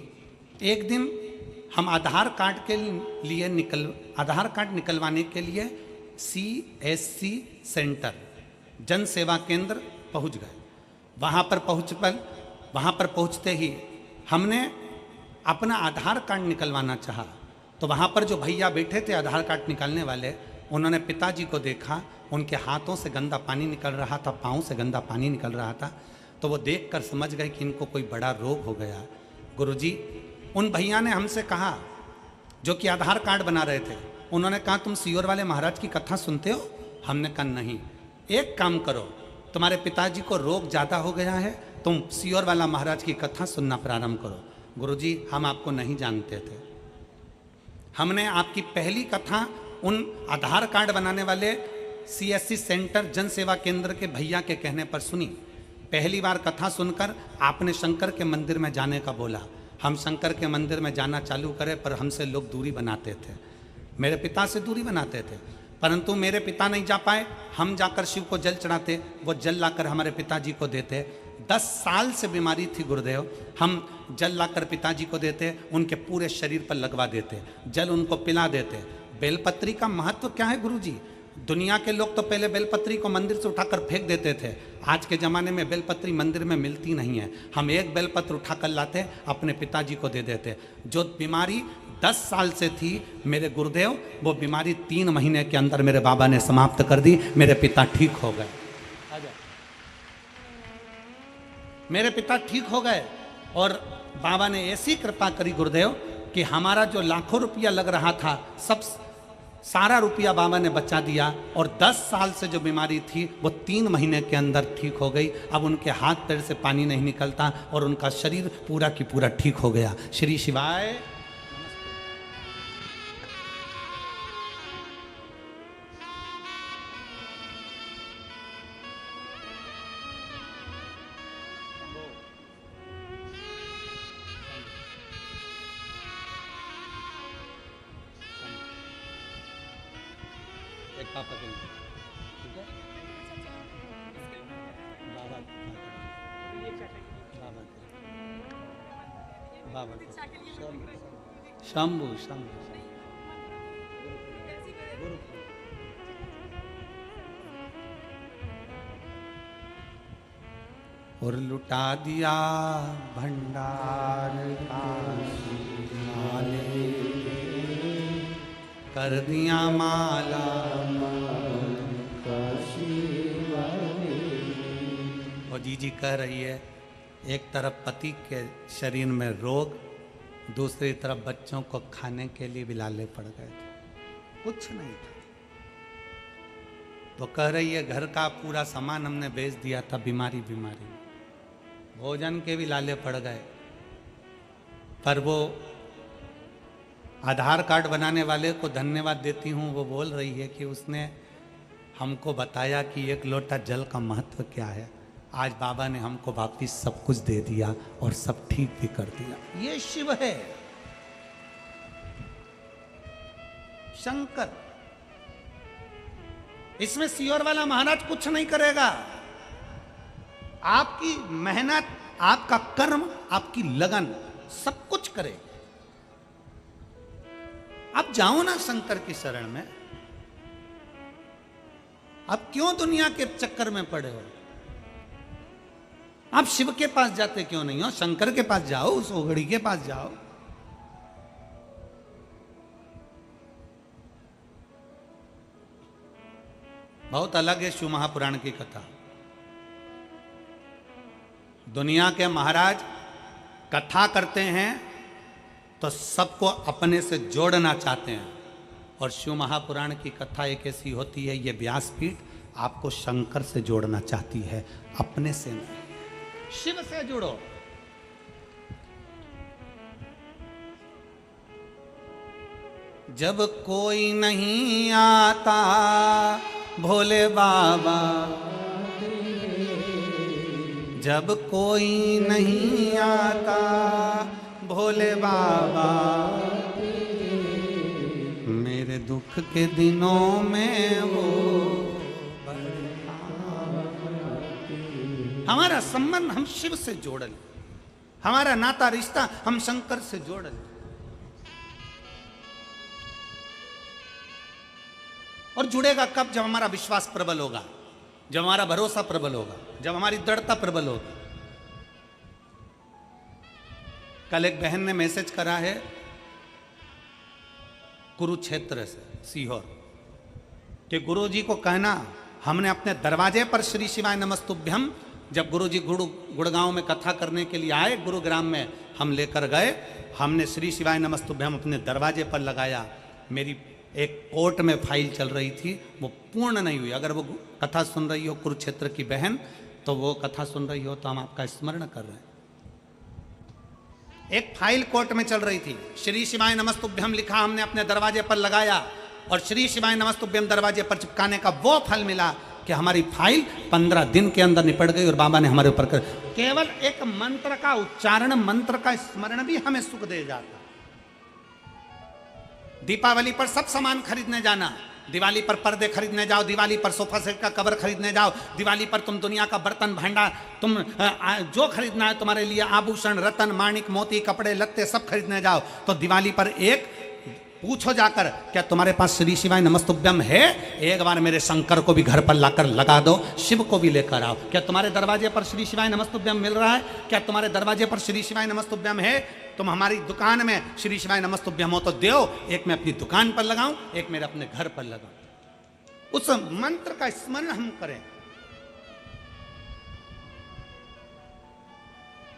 एक दिन हम आधार कार्ड निकलवाने के लिए CSC सेंटर, जन सेवा केंद्र पहुंच गए। वहाँ पर पहुँचते ही हमने अपना आधार कार्ड निकलवाना चाहा। तो वहाँ पर जो भैया बैठे थे आधार कार्ड निकालने वाले, उन्होंने पिताजी को देखा। उनके हाथों से गंदा पानी निकल रहा था, पाँव से गंदा पानी निकल रहा था। तो वो देखकर समझ गए कि इनको कोई बड़ा रोग हो गया। गुरुजी, उन भैया ने हमसे कहा, जो कि आधार कार्ड बना रहे थे, उन्होंने कहा तुम सीहोर वाले महाराज की कथा सुनते हो? हमने कहा नहीं। एक काम करो, तुम्हारे पिताजी को रोग ज़्यादा हो गया है, तुम सीहोर वाला महाराज की कथा सुनना प्रारंभ करो। गुरुजी, हम आपको नहीं जानते थे। हमने आपकी पहली कथा उन आधार कार्ड बनाने वाले CSC सेंटर जन सेवा केंद्र के भैया के कहने पर सुनी। पहली बार कथा सुनकर आपने शंकर के मंदिर में जाने का बोला। हम शंकर के मंदिर में जाना चालू करें, पर हमसे लोग दूरी बनाते थे, मेरे पिता से दूरी बनाते थे। परंतु मेरे पिता नहीं जा पाए। हम जाकर शिव को जल चढ़ाते, वो जल लाकर हमारे पिताजी को देते। 10 साल से बीमारी थी गुरुदेव। हम जल लाकर पिताजी को देते, उनके पूरे शरीर पर लगवा देते, जल उनको पिला देते। बेलपत्री का महत्व क्या है गुरुजी? दुनिया के लोग तो पहले बेलपत्री को मंदिर से उठाकर फेंक देते थे। आज के ज़माने में बेलपत्री मंदिर में मिलती नहीं है। हम एक बेलपत्र उठाकर लाते, अपने पिताजी को दे देते। जो बीमारी 10 साल से थी मेरे गुरुदेव, वो बीमारी 3 महीने के अंदर मेरे बाबा ने समाप्त कर दी। मेरे पिता ठीक हो गए। मेरे पिता ठीक हो गए और बाबा ने ऐसी कृपा करी गुरुदेव कि हमारा जो लाखों रुपया लग रहा था, सब सारा रुपया बाबा ने बचा दिया। और 10 साल से जो बीमारी थी वो 3 महीने के अंदर ठीक हो गई। अब उनके हाथ पैर से पानी नहीं निकलता और उनका शरीर पूरा की पूरा ठीक हो गया। श्री शिवाय। पापा के लिए, ठीक है? बाबा शंभू शंभू और लुटा दिया भंडार माले, कर दिया माला और जी कह रही है, एक तरफ पति के शरीर में रोग, दूसरी तरफ बच्चों को खाने के लिए भी लाले पड़ गए थे, कुछ नहीं था। तो कह रही है घर का पूरा सामान हमने बेच दिया था बीमारी बीमारी, भोजन के भी लाले पड़ गए। पर वो आधार कार्ड बनाने वाले को धन्यवाद देती हूँ। वो बोल रही है कि उसने हमको बताया कि एक लोटा जल का महत्व क्या है। आज बाबा ने हमको वापिस सब कुछ दे दिया और सब ठीक भी कर दिया। ये शिव है, शंकर। इसमें सियोर वाला महाराज कुछ नहीं करेगा। आपकी मेहनत, आपका कर्म, आपकी लगन सब कुछ करेगा। आप जाओ ना शंकर की शरण में। आप क्यों दुनिया के चक्कर में पड़े हो? आप शिव के पास जाते क्यों नहीं हो? शंकर के पास जाओ, उस ओघड़ी के पास जाओ। बहुत अलग है शिव महापुराण की कथा। दुनिया के महाराज कथा करते हैं तो सबको अपने से जोड़ना चाहते हैं, और शिव महापुराण की कथा एक ऐसी होती है, ये व्यासपीठ आपको शंकर से जोड़ना चाहती है, अपने से नहीं। शिव से जुड़ो। जब कोई नहीं आता भोले बाबा, जब कोई नहीं आता भोले बाबा, मेरे दुख के दिनों में वो। हमारा संबंध हम शिव से जोड़ लें, हमारा नाता रिश्ता हम शंकर से जोड़ लें। और जुड़ेगा कब? जब हमारा विश्वास प्रबल होगा, जब हमारा भरोसा प्रबल होगा, जब हमारी दृढ़ता प्रबल होगी। कल एक बहन ने मैसेज करा है कुरुक्षेत्र से, सीहोर, कि गुरुजी को कहना हमने अपने दरवाजे पर श्री शिवाय नमस्तुभ्यम, जब गुरुजी गुड़गांव में कथा करने के लिए आए, गुरुग्राम में हम लेकर गए, हमने श्री शिवाय नमस्तुभ्यम अपने दरवाजे पर लगाया। मेरी एक कोर्ट में फाइल चल रही थी, वो पूर्ण नहीं हुई। अगर वो कथा सुन रही हो कुरुक्षेत्र की बहन, तो वो कथा सुन रही हो तो हम आपका स्मरण कर रहे हैं। एक फाइल कोर्ट में चल रही थी, श्री शिवाय नमस्तुभ्यम लिखा, हमने अपने दरवाजे पर लगाया, और श्री शिवाय नमस्तुभ्यम दरवाजे पर चिपकाने का वो फल मिला कि हमारी फाइल 15 दिन के अंदर निपट गई, और बाबा ने हमारे ऊपर कर। केवल एक मंत्र का उच्चारण, मंत्र का स्मरण भी हमें सुख दे जाता। दीपावली पर सब सामान खरीदने जाना, दिवाली पर पर्दे खरीदने जाओ, दिवाली पर सोफा सेट का कवर खरीदने जाओ, दिवाली पर तुम दुनिया का बर्तन भांडा, तुम जो खरीदना है तुम्हारे लिए, आभूषण, रतन, माणिक, मोती, कपड़े लत्ते सब खरीदने जाओ, तो दिवाली पर एक पूछो जाकर, क्या तुम्हारे पास श्री शिवाय नमस्तुभ्यम है? एक बार मेरे शंकर को भी घर पर लाकर लगा दो, शिव को भी लेकर आओ। क्या तुम्हारे दरवाजे पर श्री शिवाय नमस्तुभ्यम मिल रहा है? क्या तुम्हारे दरवाजे पर श्री शिवाय नमस्तुभ्यम है? तुम हमारी दुकान में श्री शिवाय नमस्तुभ्यम हो तो दो, एक मैं अपनी दुकान पर लगाऊं, एक मेरे अपने घर पर लगाऊं। उस मंत्र का स्मरण हम करें।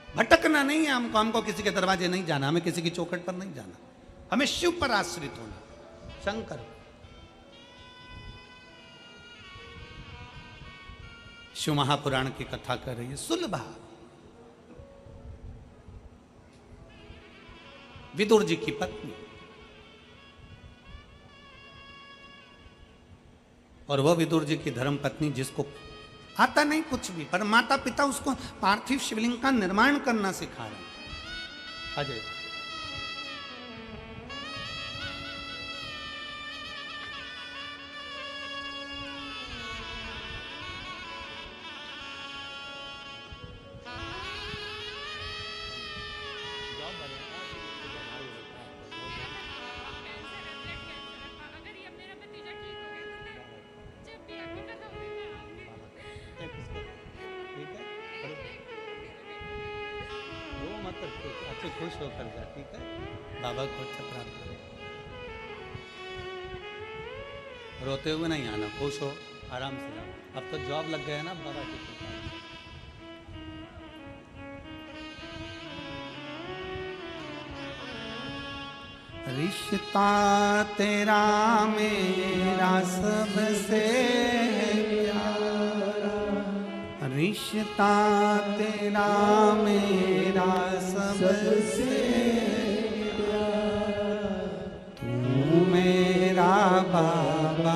भटकना नहीं है हमको, हमको किसी के दरवाजे नहीं जाना, हमें किसी की चौखट पर नहीं जाना, हमें शिव पर आश्रित होना। शंकर शिव महापुराण की कथा कर रही है। सुलभा विदुर जी की पत्नी, और वह विदुर जी की धर्म पत्नी, जिसको आता नहीं कुछ भी, पर माता पिता उसको पार्थिव शिवलिंग का निर्माण करना सिखा रहे हैं। अजय अच्छे खुश होकर जा, ठीक है? बाबा को अच्छा प्राप्त करो, रोते हुए नहीं आना, खुश हो, आराम से जाओ। अब तो जॉब लग गया है ना बाबा की कृपा। रिश्ता तेरा मेरा सबसे प्यारा, रिश्ता तेरा मेरा सबसे प्यारा, तू मेरा बाबा,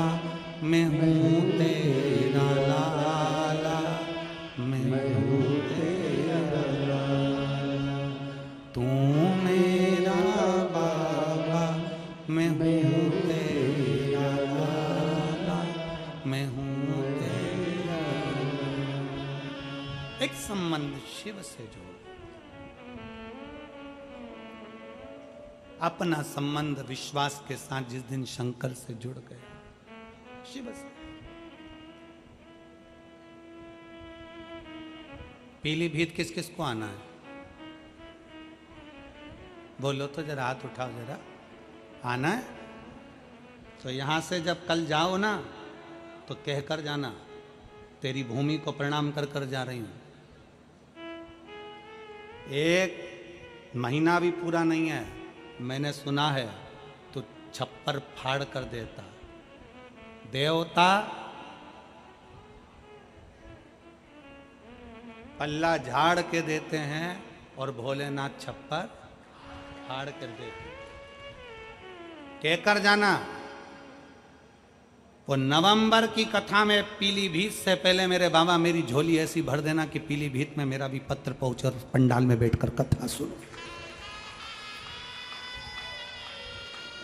मैं हूँ तेरा लाला, मैं मैं हूं तेरा। एक संबंध शिव से जोड़, अपना संबंध विश्वास के साथ जिस दिन शंकर से जुड़ गया, शिव से। पीलीभीत किस किस को आना है? बोलो तो जरा, हाथ उठाओ जरा। आना है तो यहां से जब कल जाओ ना तो कहकर जाना, तेरी भूमि को प्रणाम कर कर जा रही हूं। एक महीना भी पूरा नहीं है, मैंने सुना है तो छप्पर फाड़ कर देता। देवता पल्ला झाड़ के देते हैं और भोलेनाथ छप्पर फाड़ कर देते। कहकर जाना, वो नवंबर की कथा में पीलीभीत से पहले मेरे बाबा मेरी झोली ऐसी भर देना कि पीलीभीत में मेरा भी पत्र पहुंचे और पंडाल में बैठकर कथा सुनो।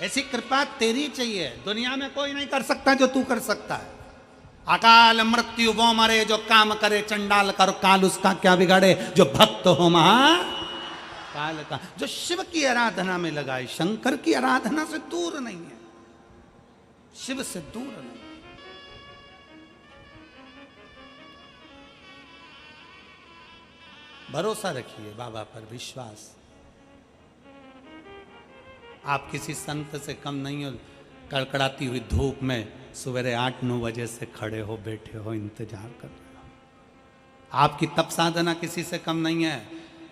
ऐसी कृपा तेरी चाहिए, दुनिया में कोई नहीं कर सकता जो तू कर सकता है। अकाल मृत्यु वो मरे जो काम करे चंडाल कर, काल उसका क्या बिगाड़े जो भक्त हो महा काल का। जो शिव की आराधना में लगाए, शंकर की आराधना से दूर नहीं है, शिव से दूर नहीं। भरोसा रखिए बाबा पर, विश्वास। आप किसी संत से कम नहीं हो। कड़कड़ाती हुई धूप में सवेरे 8-9 बजे से खड़े हो, बैठे हो, इंतजार कर रहे हो। आपकी तप साधना किसी से कम नहीं है।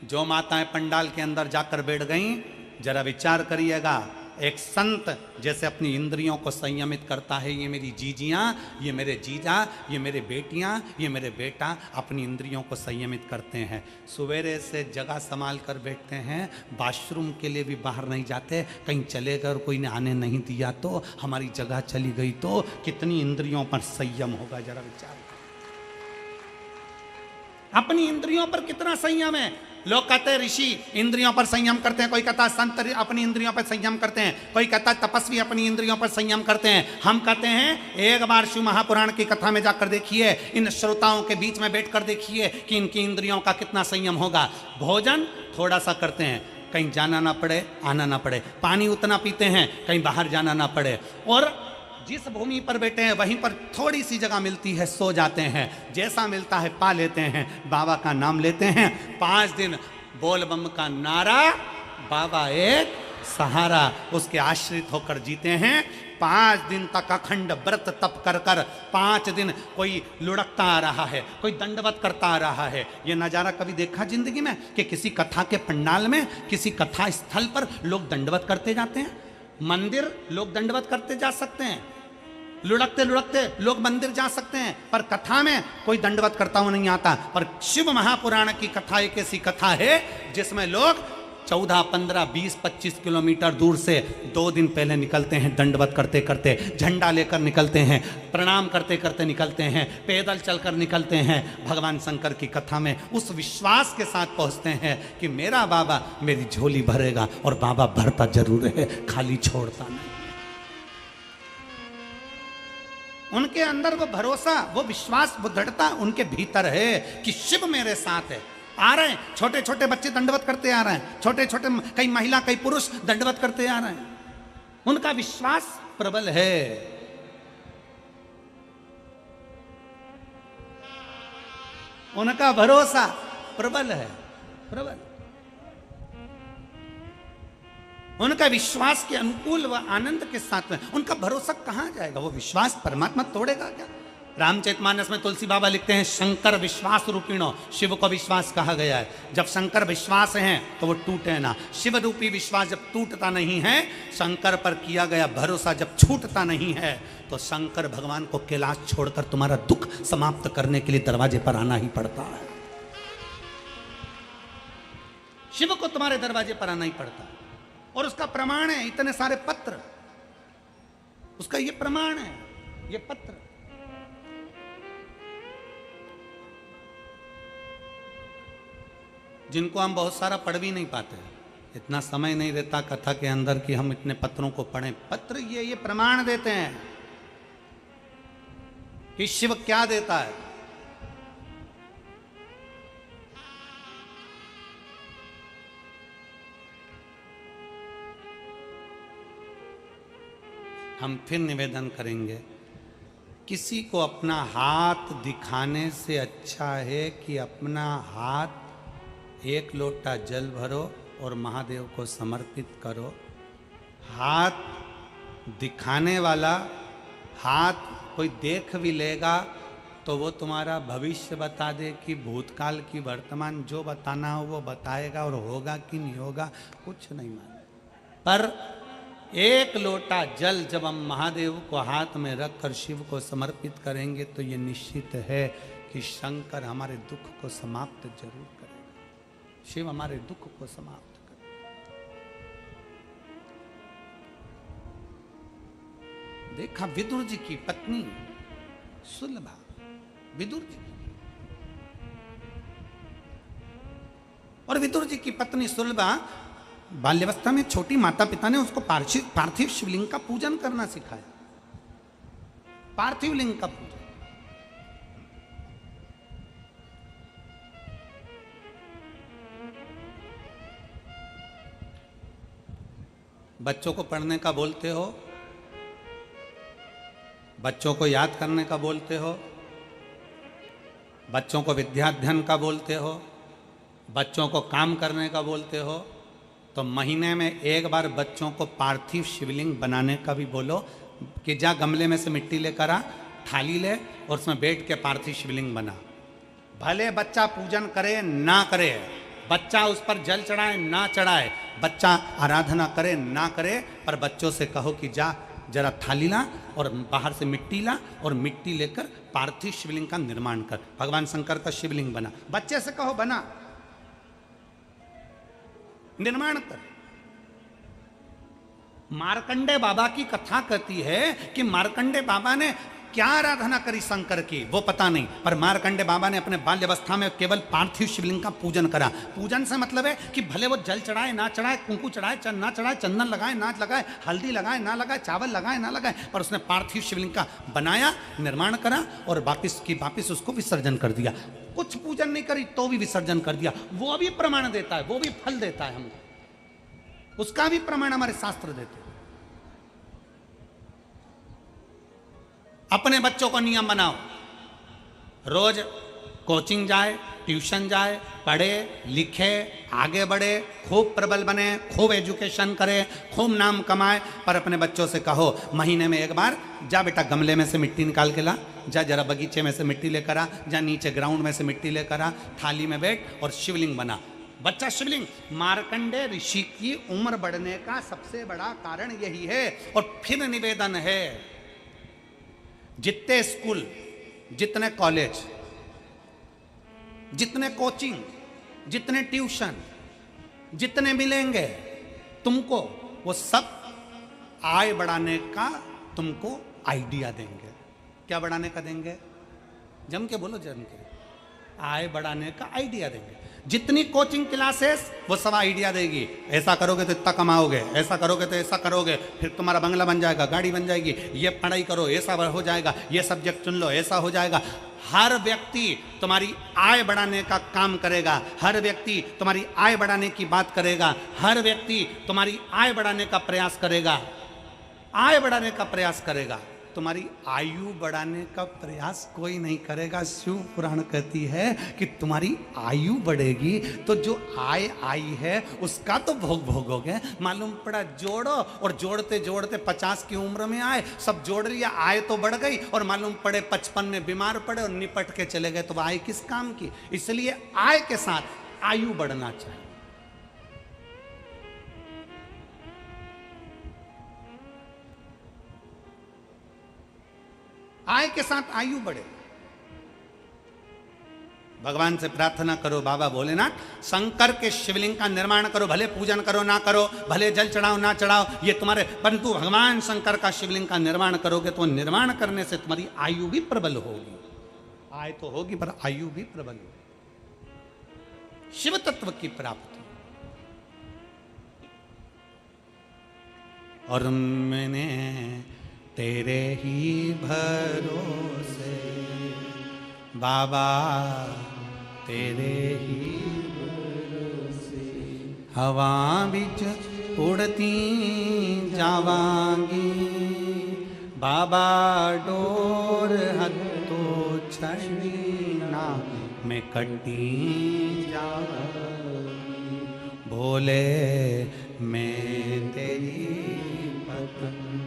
जो माताएं पंडाल के अंदर जाकर बैठ गईं, जरा विचार करिएगा, एक संत जैसे अपनी इंद्रियों को संयमित करता है, ये मेरी जीजियां, ये मेरे जीजा, ये मेरे बेटियां, ये मेरे बेटा अपनी इंद्रियों को संयमित करते हैं। सवेरे से जगह संभाल कर बैठते हैं, वॉशरूम के लिए भी बाहर नहीं जाते। कहीं चले गए और कोई ने आने नहीं दिया तो, हमारी जगह चली गई तो कितनी इंद्रियों पर संयम होगा, जरा विचार। अपनी इंद्रियों पर कितना संयम है। लोग कहते हैं ऋषि इंद्रियों पर संयम करते हैं, कोई कहता है संत अपनी इंद्रियों पर संयम करते हैं, कोई कहता है तपस्वी अपनी इंद्रियों पर संयम करते हैं। हम कहते हैं एक बार शिव महापुराण की कथा में जाकर देखिए, इन श्रोताओं के बीच में बैठकर देखिए कि इनकी इंद्रियों का कितना संयम होगा। भोजन थोड़ा सा करते हैं, कहीं जाना ना पड़े, आना ना पड़े। पानी उतना पीते हैं, कहीं बाहर जाना ना पड़े। और जिस भूमि पर बैठे हैं वहीं पर थोड़ी सी जगह मिलती है, सो जाते हैं, जैसा मिलता है पा लेते हैं, बाबा का नाम लेते हैं। 5 दिन बोल बम का नारा, बाबा एक सहारा, उसके आश्रित होकर जीते हैं। 5 दिन तक अखंड व्रत तप कर कर, 5 दिन कोई लुढ़कता आ रहा है, कोई दंडवत करता आ रहा है। ये नज़ारा कभी देखा जिंदगी में कि किसी कथा के पंडाल में, किसी कथा स्थल पर लोग दंडवत करते जाते हैं? मंदिर लोग दंडवत करते जा सकते हैं, लुढ़कते लुढ़कते लोग मंदिर जा सकते हैं, पर कथा में कोई दंडवत करता हुआ नहीं आता। पर शिव महापुराण की कथा एक ऐसी कथा है जिसमें लोग 14, 15, 20, 25 किलोमीटर दूर से 2 दिन पहले निकलते हैं, दंडवत करते करते, झंडा लेकर निकलते हैं, प्रणाम करते करते निकलते हैं, पैदल चलकर निकलते हैं। भगवान शंकर की कथा में उस विश्वास के साथ पहुंचते हैं कि मेरा बाबा मेरी झोली भरेगा, और बाबा भरता जरूर है, खाली छोड़ता नहीं। उनके अंदर वो भरोसा, वो विश्वास, वो दृढ़ता उनके भीतर है कि शिव मेरे साथ है। आ रहे हैं छोटे छोटे बच्चे दंडवत करते आ रहे हैं, छोटे छोटे कई महिला कई पुरुष दंडवत करते आ रहे हैं। उनका विश्वास प्रबल है। उनका भरोसा प्रबल है, प्रबल। उनका विश्वास के अनुकूल व आनंद के साथ में उनका भरोसा कहां जाएगा? वो विश्वास परमात्मा तोड़ेगा क्या? रामचरितमानस में तुलसी बाबा लिखते हैं, शंकर विश्वास रूपिणो, शिव को विश्वास कहा गया है। जब शंकर विश्वास हैं तो वो टूटे ना। शिव रूपी विश्वास जब टूटता नहीं है, शंकर पर किया गया भरोसा जब छूटता नहीं है, तो शंकर भगवान को कैलाश छोड़कर तुम्हारा दुख समाप्त करने के लिए दरवाजे पर आना ही पड़ता है। शिव को तुम्हारे दरवाजे पर आना ही पड़ता है, और उसका प्रमाण है इतने सारे पत्र। उसका ये प्रमाण है, ये पत्र। जिनको हम बहुत सारा पढ़ भी नहीं पाते, इतना समय नहीं रहता कथा के अंदर कि हम इतने पत्रों को पढ़ें। पत्र ये प्रमाण देते हैं। कि शिव क्या देता है। हम फिर निवेदन करेंगे, किसी को अपना हाथ दिखाने से अच्छा है कि अपना हाथ एक लोटा जल भरो और महादेव को समर्पित करो। हाथ दिखाने वाला, हाथ कोई देख भी लेगा तो वो तुम्हारा भविष्य बता दे कि भूतकाल की वर्तमान जो बताना हो वो बताएगा, और होगा कि नहीं होगा कुछ नहीं माने। पर एक लोटा जल जब हम महादेव को हाथ में रखकर शिव को समर्पित करेंगे तो ये निश्चित है कि शंकर हमारे दुख को समाप्त जरूर करेगा। शिव हमारे दुख को समाप्त करेगा। देखा विदुर जी की पत्नी सुलभा, विदुर जी और विदुर जी की पत्नी सुलभा बाल्यावस्था में छोटी माता पिता ने उसको पार्थिव शिवलिंग का पूजन करना सिखाया। पार्थिव लिंग का पूजन। बच्चों को पढ़ने का बोलते हो, बच्चों को याद करने का बोलते हो, बच्चों को विद्याध्ययन का बोलते हो, बच्चों को काम करने का बोलते हो, तो महीने में एक बार बच्चों को पार्थिव शिवलिंग बनाने का भी बोलो कि जा गमले में से मिट्टी लेकर आ, थाली ले और उसमें बैठ के पार्थिव शिवलिंग बना। भले बच्चा पूजन करे ना करे, बच्चा उस पर जल चढ़ाए ना चढ़ाए, बच्चा आराधना करे ना करे, पर बच्चों से कहो कि जा जरा थाली ला और बाहर से मिट्टी ला और मिट्टी लेकर पार्थिव शिवलिंग का निर्माण कर। भगवान शंकर का शिवलिंग बना, बच्चे से कहो बना, निर्माण कर। मार्कंडे बाबा की कथा कहती है कि मार्कंडे बाबा ने क्या आराधना करी शंकर की वो पता नहीं, पर मार्कंडे बाबा ने अपने बाल्यावस्था में केवल पार्थिव शिवलिंग का पूजन करा। पूजन से मतलब है कि भले वो जल चढ़ाए ना चढ़ाए, कुंकू चढ़ाए ना चढ़ाए, चंदन लगाए ना लगाए, हल्दी लगाए ना लगाए, चावल लगाए ना लगाए, पर उसने पार्थिव शिवलिंग का बनाया, निर्माण करा और वापिस उसको विसर्जन कर दिया। कुछ पूजन नहीं करी तो भी विसर्जन कर दिया। वो भी प्रमाण देता है, वो भी फल देता है हमको, उसका भी प्रमाण हमारे शास्त्र देते हैं। अपने बच्चों को नियम बनाओ, रोज कोचिंग जाए, ट्यूशन जाए, पढ़े लिखे, आगे बढ़े, खूब प्रबल बने, खूब एजुकेशन करे, खूब नाम कमाए, पर अपने बच्चों से कहो महीने में एक बार जा बेटा गमले में से मिट्टी निकाल के ला, जा जरा बगीचे में से मिट्टी लेकर आ, जा नीचे ग्राउंड में से मिट्टी लेकर आ, थाली में बैठ और शिवलिंग बना। बच्चा शिवलिंग। मार्कंडे ऋषि की उम्र बढ़ने का सबसे बड़ा कारण यही है। और फिर निवेदन है, जितने स्कूल, जितने कॉलेज, जितने कोचिंग, जितने ट्यूशन, जितने मिलेंगे तुमको, वो सब आय बढ़ाने का तुमको आइडिया देंगे। क्या बढ़ाने का देंगे? जम के बोलो, जम के। आय बढ़ाने का आइडिया देंगे। जितनी कोचिंग क्लासेस वो सब आइडिया देगी, ऐसा करोगे तो इतना कमाओगे, ऐसा करोगे तो ऐसा करोगे, फिर तुम्हारा बंगला बन जाएगा, गाड़ी बन जाएगी, ये पढ़ाई करो ऐसा हो जाएगा, ये सब्जेक्ट चुन लो ऐसा हो जाएगा। हर व्यक्ति तुम्हारी आय बढ़ाने का काम करेगा, हर व्यक्ति तुम्हारी आय बढ़ाने की बात करेगा, हर व्यक्ति तुम्हारी आय बढ़ाने का प्रयास करेगा, आय बढ़ाने का प्रयास करेगा। तुम्हारी आयु बढ़ाने का प्रयास कोई नहीं करेगा। शिव पुराण कहती है कि तुम्हारी आयु बढ़ेगी तो जो आय आई है उसका तो भोग भोगोगे। मालूम पड़ा जोड़ो, और जोड़ते जोड़ते 50 की उम्र में आए, सब जोड़ लिया, आय तो बढ़ गई, और मालूम पड़े 55 में बीमार पड़े और निपट के चले गए, तो आय किस काम की? इसलिए आय के साथ आयु बढ़ना चाहिए। आय के साथ आयु बढ़े। भगवान से प्रार्थना करो, बाबा भोलेनाथ शंकर के शिवलिंग का निर्माण करो, भले पूजन करो ना करो, भले जल चढ़ाओ ना चढ़ाओ, ये तुम्हारे, परंतु भगवान शंकर का शिवलिंग का निर्माण करोगे तो निर्माण करने से तुम्हारी आयु भी प्रबल होगी। आय तो होगी पर आयु भी प्रबल होगी। शिव तत्व की प्राप्ति। और मैंने तेरे ही भरोसे बाबा तेरे ही हवा बिच उड़ती जावांगी, बाबा डोर हत्तो छड़ी ना मैं कटी जावांगी, भोले मैं तेरी पतंग,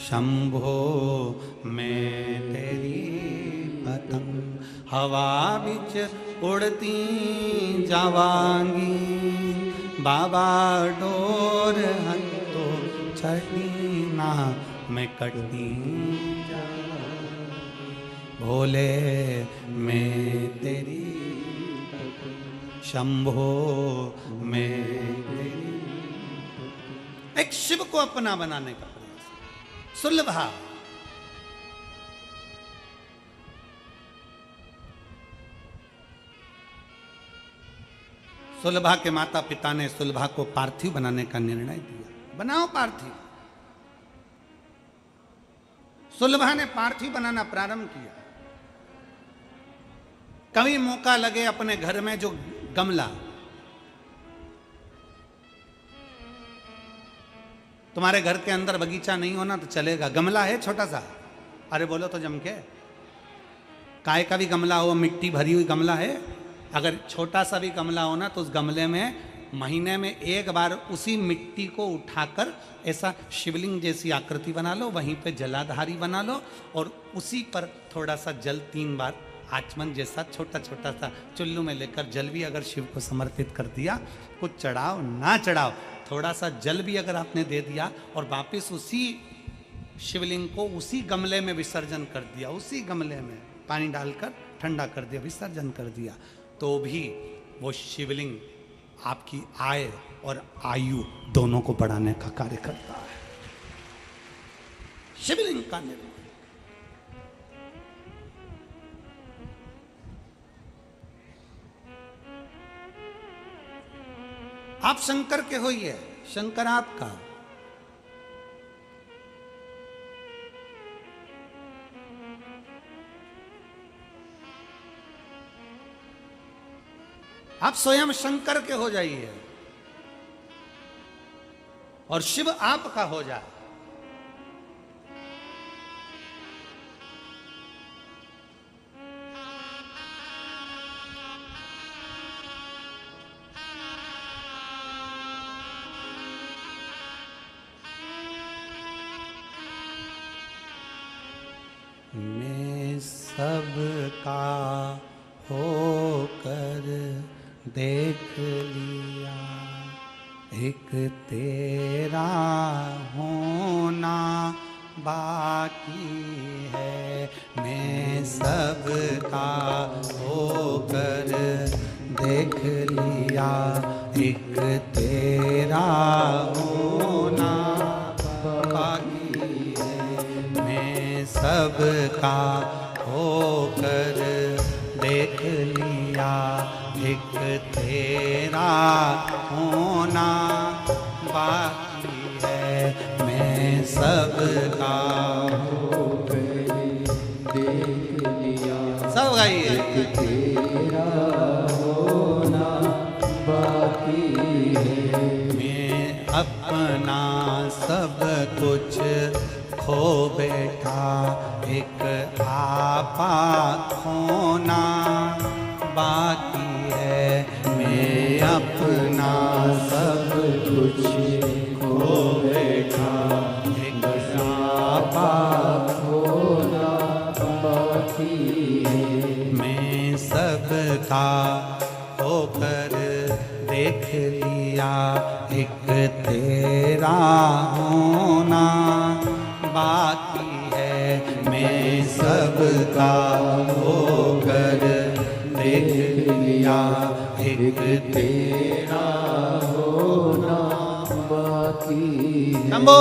शंभो मैं तेरी पतंग, हवा बिच उड़ती जावांगी, बाबा डोर हत्तो छड़ी ना मैं कटी जावांगी, भोले मैं तेरी शंभो मैं तेरी। एक शिव को अपना बनाने का प्रयास। सुलभा सुलभा के माता पिता ने सुलभा को पार्थिव बनाने का निर्णय दिया, बनाओ पार्थिव। सुलभा ने पार्थिव बनाना प्रारंभ किया। कभी मौका लगे अपने घर में जो गमला, तुम्हारे घर के अंदर बगीचा नहीं होना तो चलेगा, गमला है छोटा सा, अरे बोलो तो जम के, काय का भी गमला हो, मिट्टी भरी हुई गमला है, अगर छोटा सा भी गमला हो ना तो उस गमले में महीने में एक बार उसी मिट्टी को उठाकर ऐसा शिवलिंग जैसी आकृति बना लो, वहीं पे जलाधारी बना लो और उसी पर थोड़ा सा जल 3 बार आचमन जैसा छोटा छोटा सा चुल्लू में लेकर जल भी अगर शिव को समर्पित कर दिया, कुछ चढ़ाओ ना चढ़ाओ, थोड़ा सा जल भी अगर आपने दे दिया और वापस उसी शिवलिंग को उसी गमले में विसर्जन कर दिया, उसी गमले में पानी डालकर ठंडा कर दिया, विसर्जन कर दिया, तो भी वो शिवलिंग आपकी आय और आयु दोनों को बढ़ाने का कार्य करता है। शिवलिंग का निर्माण। आप शंकर के होइए, शंकर आपका। आप स्वयं शंकर के हो जाइए और शिव आपका हो जाए। मैं सबका होकर देख लिया, एक तेरा होना बाकी है। मैं सबका होकर देख लिया, एक तेरा होना बाकी है। मैं सबका होकर देख लिया, एक तेरा होना बाकी है। मैं सबका होकर देख लिया, सब गाइए, एक तेरा होना बाकी है। मैं अपना सब कुछ खो बैठा, एक आपा खोना बाकी है। मैं अपना सब कुछ खो बैठा, एक आपा खोना बाकी है। मैं सबका होकर देख लिया, एक तेरा होना बाकी है। मैं सबका होकर देख लिया, एक तेरा होना बाकी है। शंभो।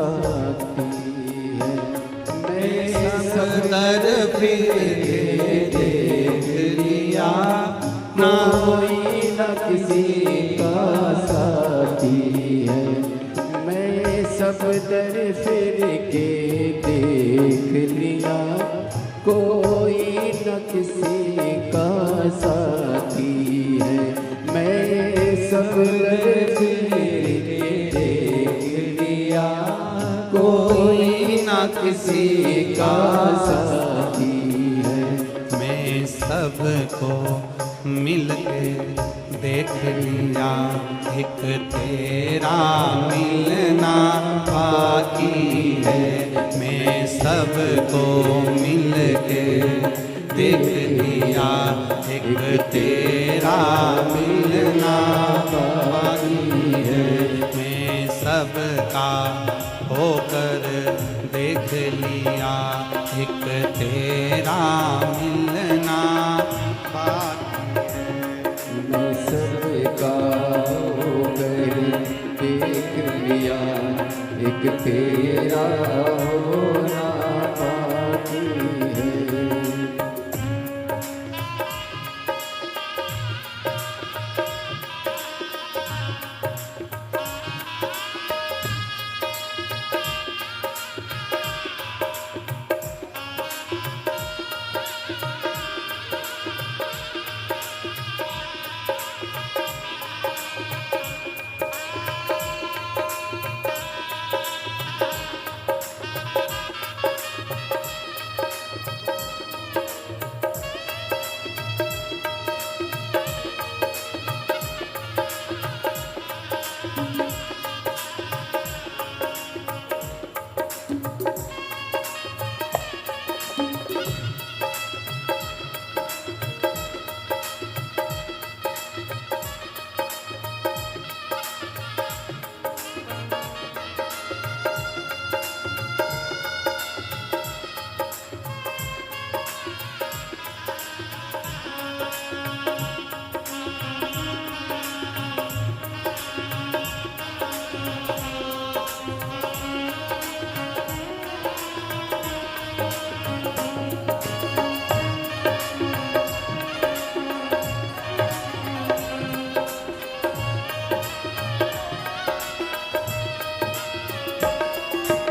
साथी है। मैं सब दर फिर देख लिया, ना कोई न किसी का साथी है। मैं सब दर फिर के देख लिया, कोई न किसी का साथी है। मैं सब दर फिर के देख लिया, कोई न किसी का साथी है। मैं सबको मिल के देख लिया, एक तेरा मिलना बाकी है। मैं सबको मिल के देख लिया, एक तेरा मिलना बाकी है। मैं सबका होकर देख लिया, एक तेरा मिलना बाकी है। मैं सबका होकर देख लिया, एक तेरा होना बाकी है।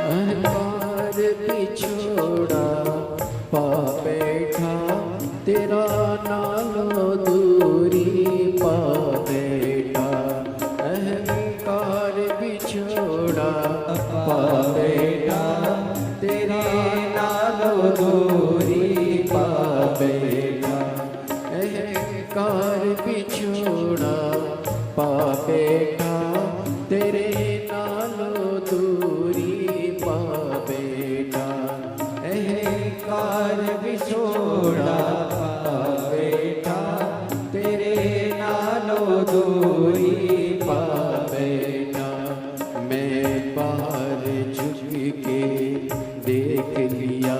अहंकार बिछोड़ा पा बैठा, तेरा नालो दूरी पा बैठा। अहंकार बिछोड़ा पा बैठा, तेरा नालो दूरी पा बैठा। अहंकार बिछोड़ा पा बैठा, तेरे नालो दूरी पा बैठा। अहंकार बिछोड़ा पा बैठा, तेरे नालो दूरी पा बैठा। मैं बाहर झुक के देख लिया,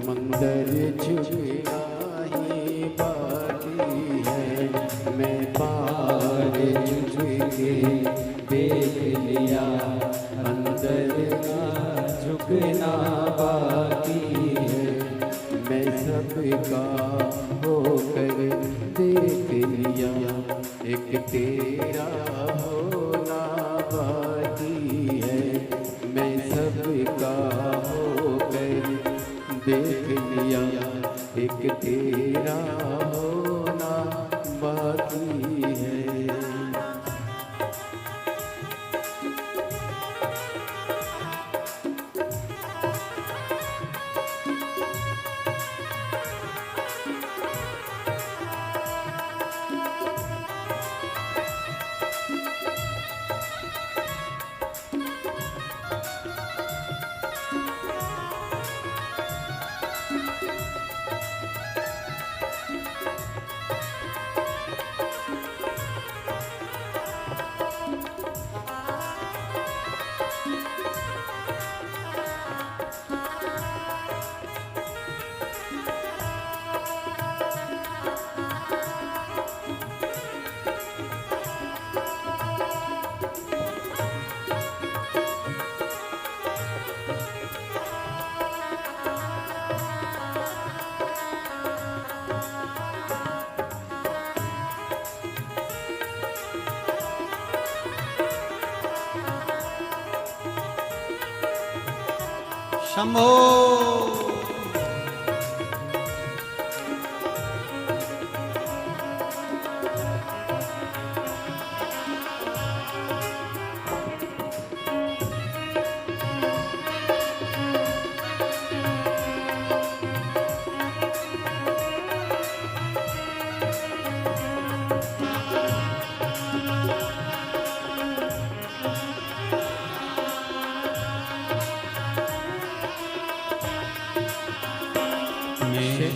मंदिर झुकना ही बाकी है। मैं बाहर झुक के देख लिया, अंदर का झुकना बाकी है। मैं सबका होकर देख लिया, एक तेरा होना बाकी है। मैं सबका होकर देख लिया, एक तेरा होना बाकी है। शंभो।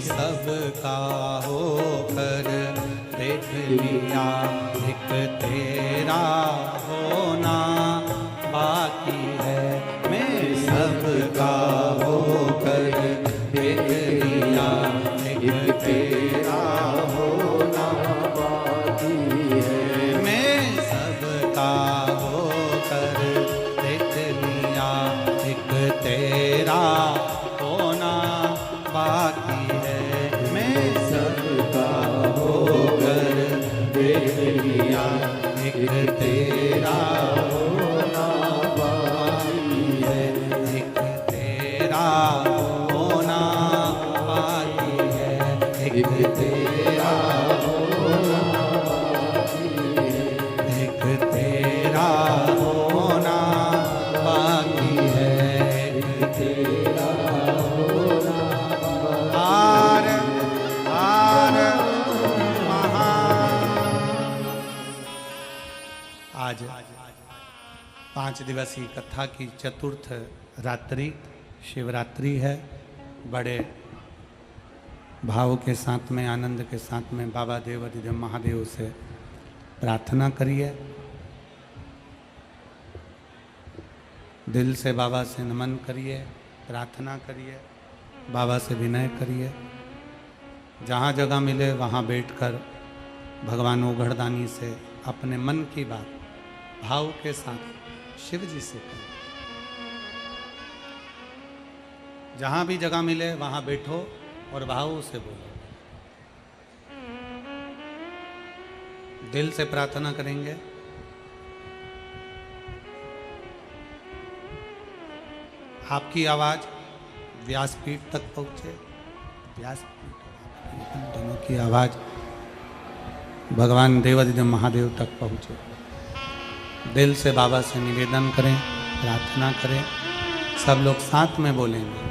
सबका होकर देख लिया, एक तेरा होना बाकी है। मैं सबका होकर देख लिया, एक तेरा होना बाकी है। मैं सबका होकर देख लिया, एक तेरा होना बाकी है। मैं सबका होकर देख लिया, एक तेरा होना बाकी है। एक तेरा होना बाकी है। एक तेरा होना बाकी है। एक तेरा होना बाकी है। एक तेरा आज 5 दिवसीय कथा की चतुर्थ रात्रि शिवरात्रि है। बड़े भाव के साथ में, आनंद के साथ में बाबा देवाधिदेव महादेव से प्रार्थना करिए। दिल से बाबा से नमन करिए, प्रार्थना करिए, बाबा से विनय करिए। जहाँ जगह मिले वहाँ बैठकर भगवान ओघड़दानी से अपने मन की बात भाव के साथ शिव जी से करें। जहाँ भी जगह मिले वहाँ बैठो और भाव से बोलो। दिल से प्रार्थना करेंगे। आपकी आवाज व्यासपीठ तक पहुँचे। व्यासपीठ दोनों की आवाज भगवान देवाधिदेव महादेव तक पहुँचे। दिल से बाबा से निवेदन करें, प्रार्थना करें। सब लोग साथ में बोलेंगे।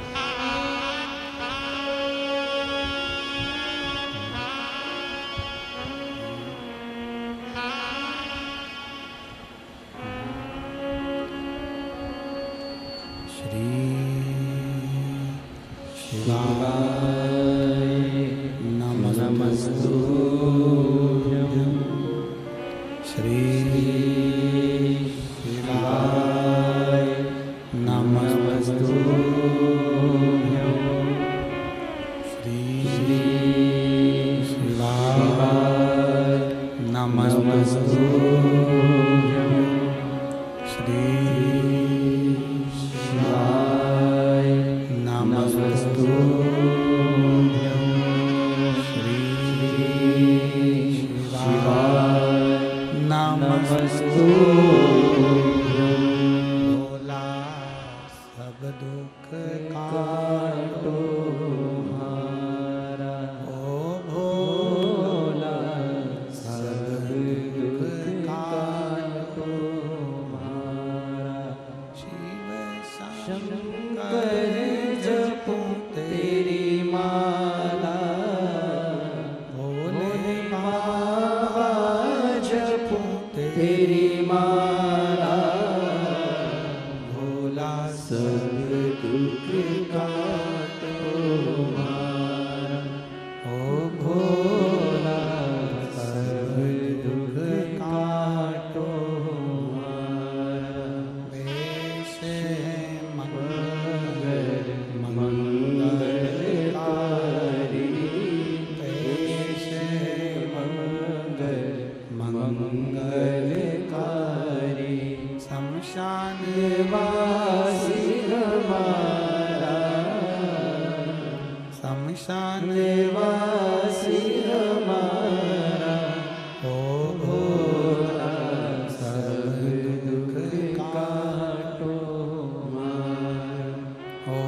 श्री शिवाय नमस्तु। श्री भोला सब दुख काटो हमारा। ओ भोला सब दुख काटो हमारा। शिव शंकर जपो तेरी माला। भोले बाबा जपो तेरी माला। भोला सब दुख काटो हमारा। ओ भोला सब दुख काटो हमारा। वैसे मंगल मंगलकारी। वैसे मंगल मंगलकारी। शमशान वासी हमारा। शमशान वासी हमारा। ओ भोला सब दुख काटो हमारा। ओ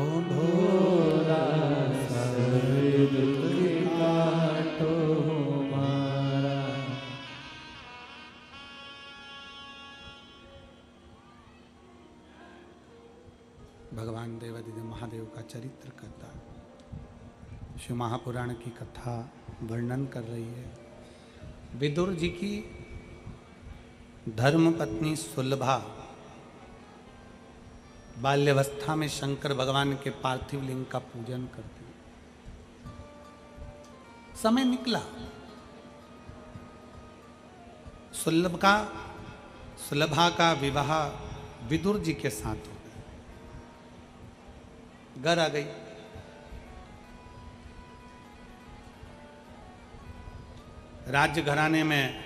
भगवान देवादिदेव महादेव का चरित्र करता है। शिव महापुराण की कथा वर्णन कर रही है। विदुर जी की धर्म पत्नी सुलभा बाल्यावस्था में शंकर भगवान के पार्थिव लिंग का पूजन करती। समय निकला, सुलभा का विवाह विदुर जी के साथ हो गया। घर आ गई। राज्य घराने में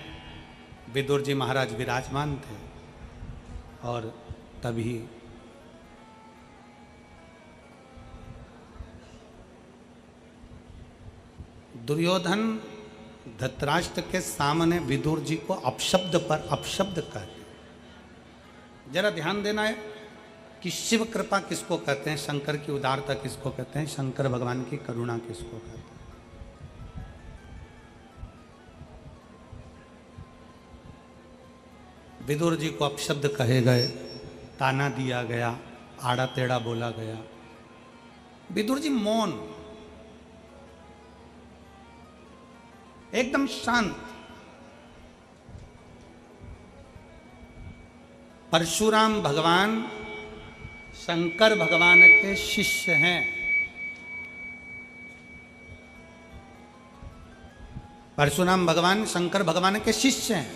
विदुर जी महाराज विराजमान थे और तभी दुर्योधन धृतराष्ट्र के सामने विदुर जी को अपशब्द पर अपशब्द कह दिया। जरा ध्यान देना है कि शिव कृपा किसको कहते हैं, शंकर की उदारता किसको कहते हैं, शंकर भगवान की करुणा किसको कहते हैं। विदुर जी को अपशब्द कहे गए, ताना दिया गया, आड़ा टेढ़ा बोला गया। विदुर जी मौन, एकदम शांत। परशुराम भगवान शंकर भगवान के शिष्य हैं। परशुराम भगवान शंकर भगवान के शिष्य हैं,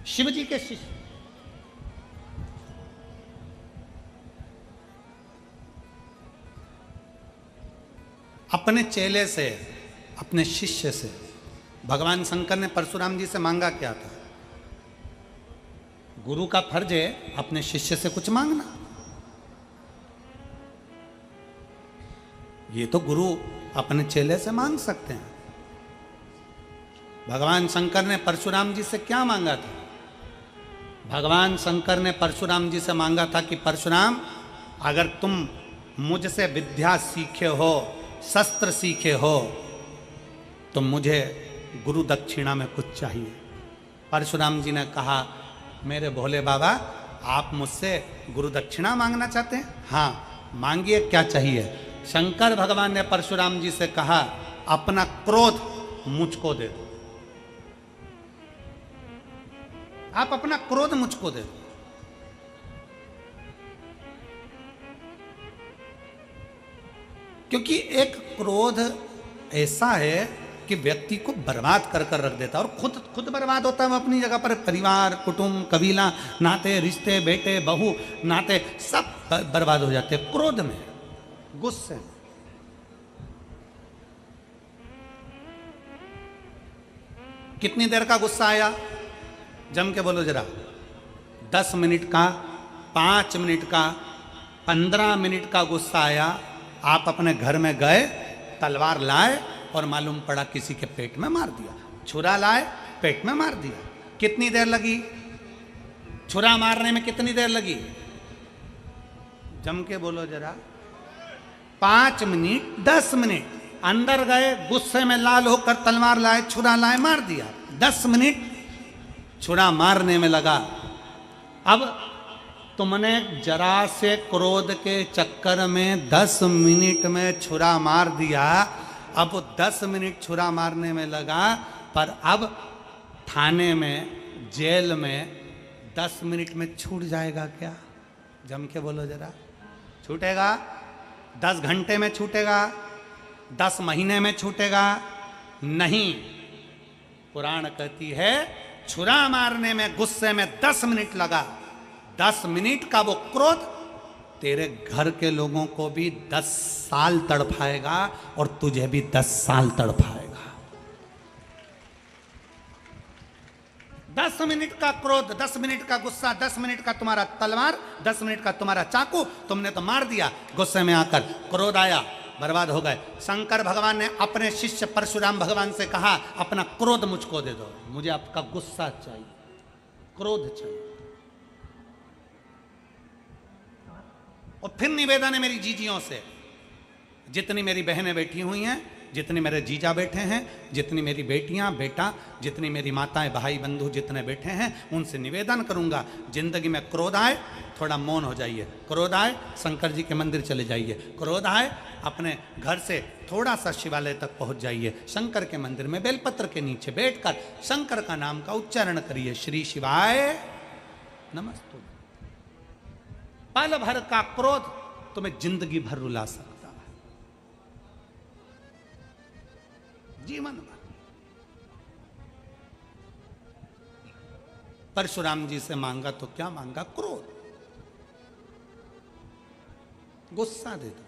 शिव जी के शिष्य। अपने चेले से, अपने शिष्य से भगवान शंकर ने परशुराम जी से मांगा क्या था? गुरु का फर्ज है अपने शिष्य से कुछ मांगना। ये तो गुरु अपने चेले से मांग सकते हैं। भगवान शंकर ने परशुराम जी से क्या मांगा था? भगवान शंकर ने परशुराम जी से मांगा था कि परशुराम, अगर तुम मुझसे विद्या सीखे हो, शस्त्र सीखे हो, तो मुझे गुरु दक्षिणा में कुछ चाहिए। परशुराम जी ने कहा, मेरे भोले बाबा, आप मुझसे गुरु दक्षिणा मांगना चाहते हैं? हाँ, मांगिए, क्या चाहिए? शंकर भगवान ने परशुराम जी से कहा, अपना क्रोध मुझको दे दो। आप अपना क्रोध मुझको दे दो। क्योंकि एक क्रोध ऐसा है कि व्यक्ति को बर्बाद कर कर रख देता है और खुद बर्बाद होता है। वो अपनी जगह पर परिवार, कुटुंब, कबीला, नाते, रिश्ते, बेटे, बहू, नाते सब बर्बाद हो जाते हैं क्रोध में, गुस्से में। कितनी देर का गुस्सा आया? जम के बोलो जरा। 10 मिनट का, 5 मिनट का, 15 मिनट का गुस्सा आया। आप अपने घर में गए, तलवार लाए और मालूम पड़ा किसी के पेट में मार दिया। छुरा लाए, पेट में मार दिया। कितनी देर लगी? छुरा मारने में कितनी देर लगी? जम के बोलो जरा। 5 मिनट, 10 मिनट। अंदर गए, गुस्से में लाल होकर तलवार लाए, छुरा लाए, मार दिया। 10 मिनट छुरा मारने में लगा। अब तुमने जरा से क्रोध के चक्कर में 10 मिनट में छुरा मार दिया। अब 10 मिनट छुरा मारने में लगा, पर अब थाने में, जेल में 10 मिनट में छूट जाएगा क्या? जम के बोलो जरा। छूटेगा? 10 घंटे में छूटेगा? 10 महीने में छूटेगा? नहीं। पुराण कहती है, छुरा मारने में, गुस्से में 10 मिनट लगा। 10 मिनट का वो क्रोध तेरे घर के लोगों को भी 10 साल तड़पाएगा और तुझे भी 10 साल तड़पाएगा। 10 मिनट का क्रोध, 10 मिनट का गुस्सा, 10 मिनट का तुम्हारा तलवार, 10 मिनट का तुम्हारा चाकू, तुमने तो मार दिया। गुस्से में आकर क्रोध आया, बर्बाद हो गए। शंकर भगवान ने अपने शिष्य परशुराम भगवान से कहा, अपना क्रोध मुझको दे दो, मुझे आपका गुस्सा चाहिए, क्रोध चाहिए। और फिर निवेदन है मेरी जीजियों से, जितनी मेरी बहनें बैठी हुई हैं, जितने मेरे जीजा बैठे हैं, जितनी मेरी बेटियां बेटा, जितनी मेरी माताएं भाई बंधु जितने बैठे हैं, उनसे निवेदन करूंगा, जिंदगी में क्रोध आए थोड़ा मौन हो जाइए, क्रोध आए शंकर जी के मंदिर चले जाइए, क्रोध आए अपने घर से थोड़ा सा शिवालय तक पहुंच जाइए, शंकर के मंदिर में बेलपत्र के नीचे बैठकर शंकर का नाम का उच्चारण करिए, श्री शिवाय नमस्तु। पल भर का क्रोध तुम्हें जिंदगी भर रुला सकता है, जीवन भर। परशुराम जी से मांगा तो क्या मांगा? क्रोध, गुस्सा दे दो।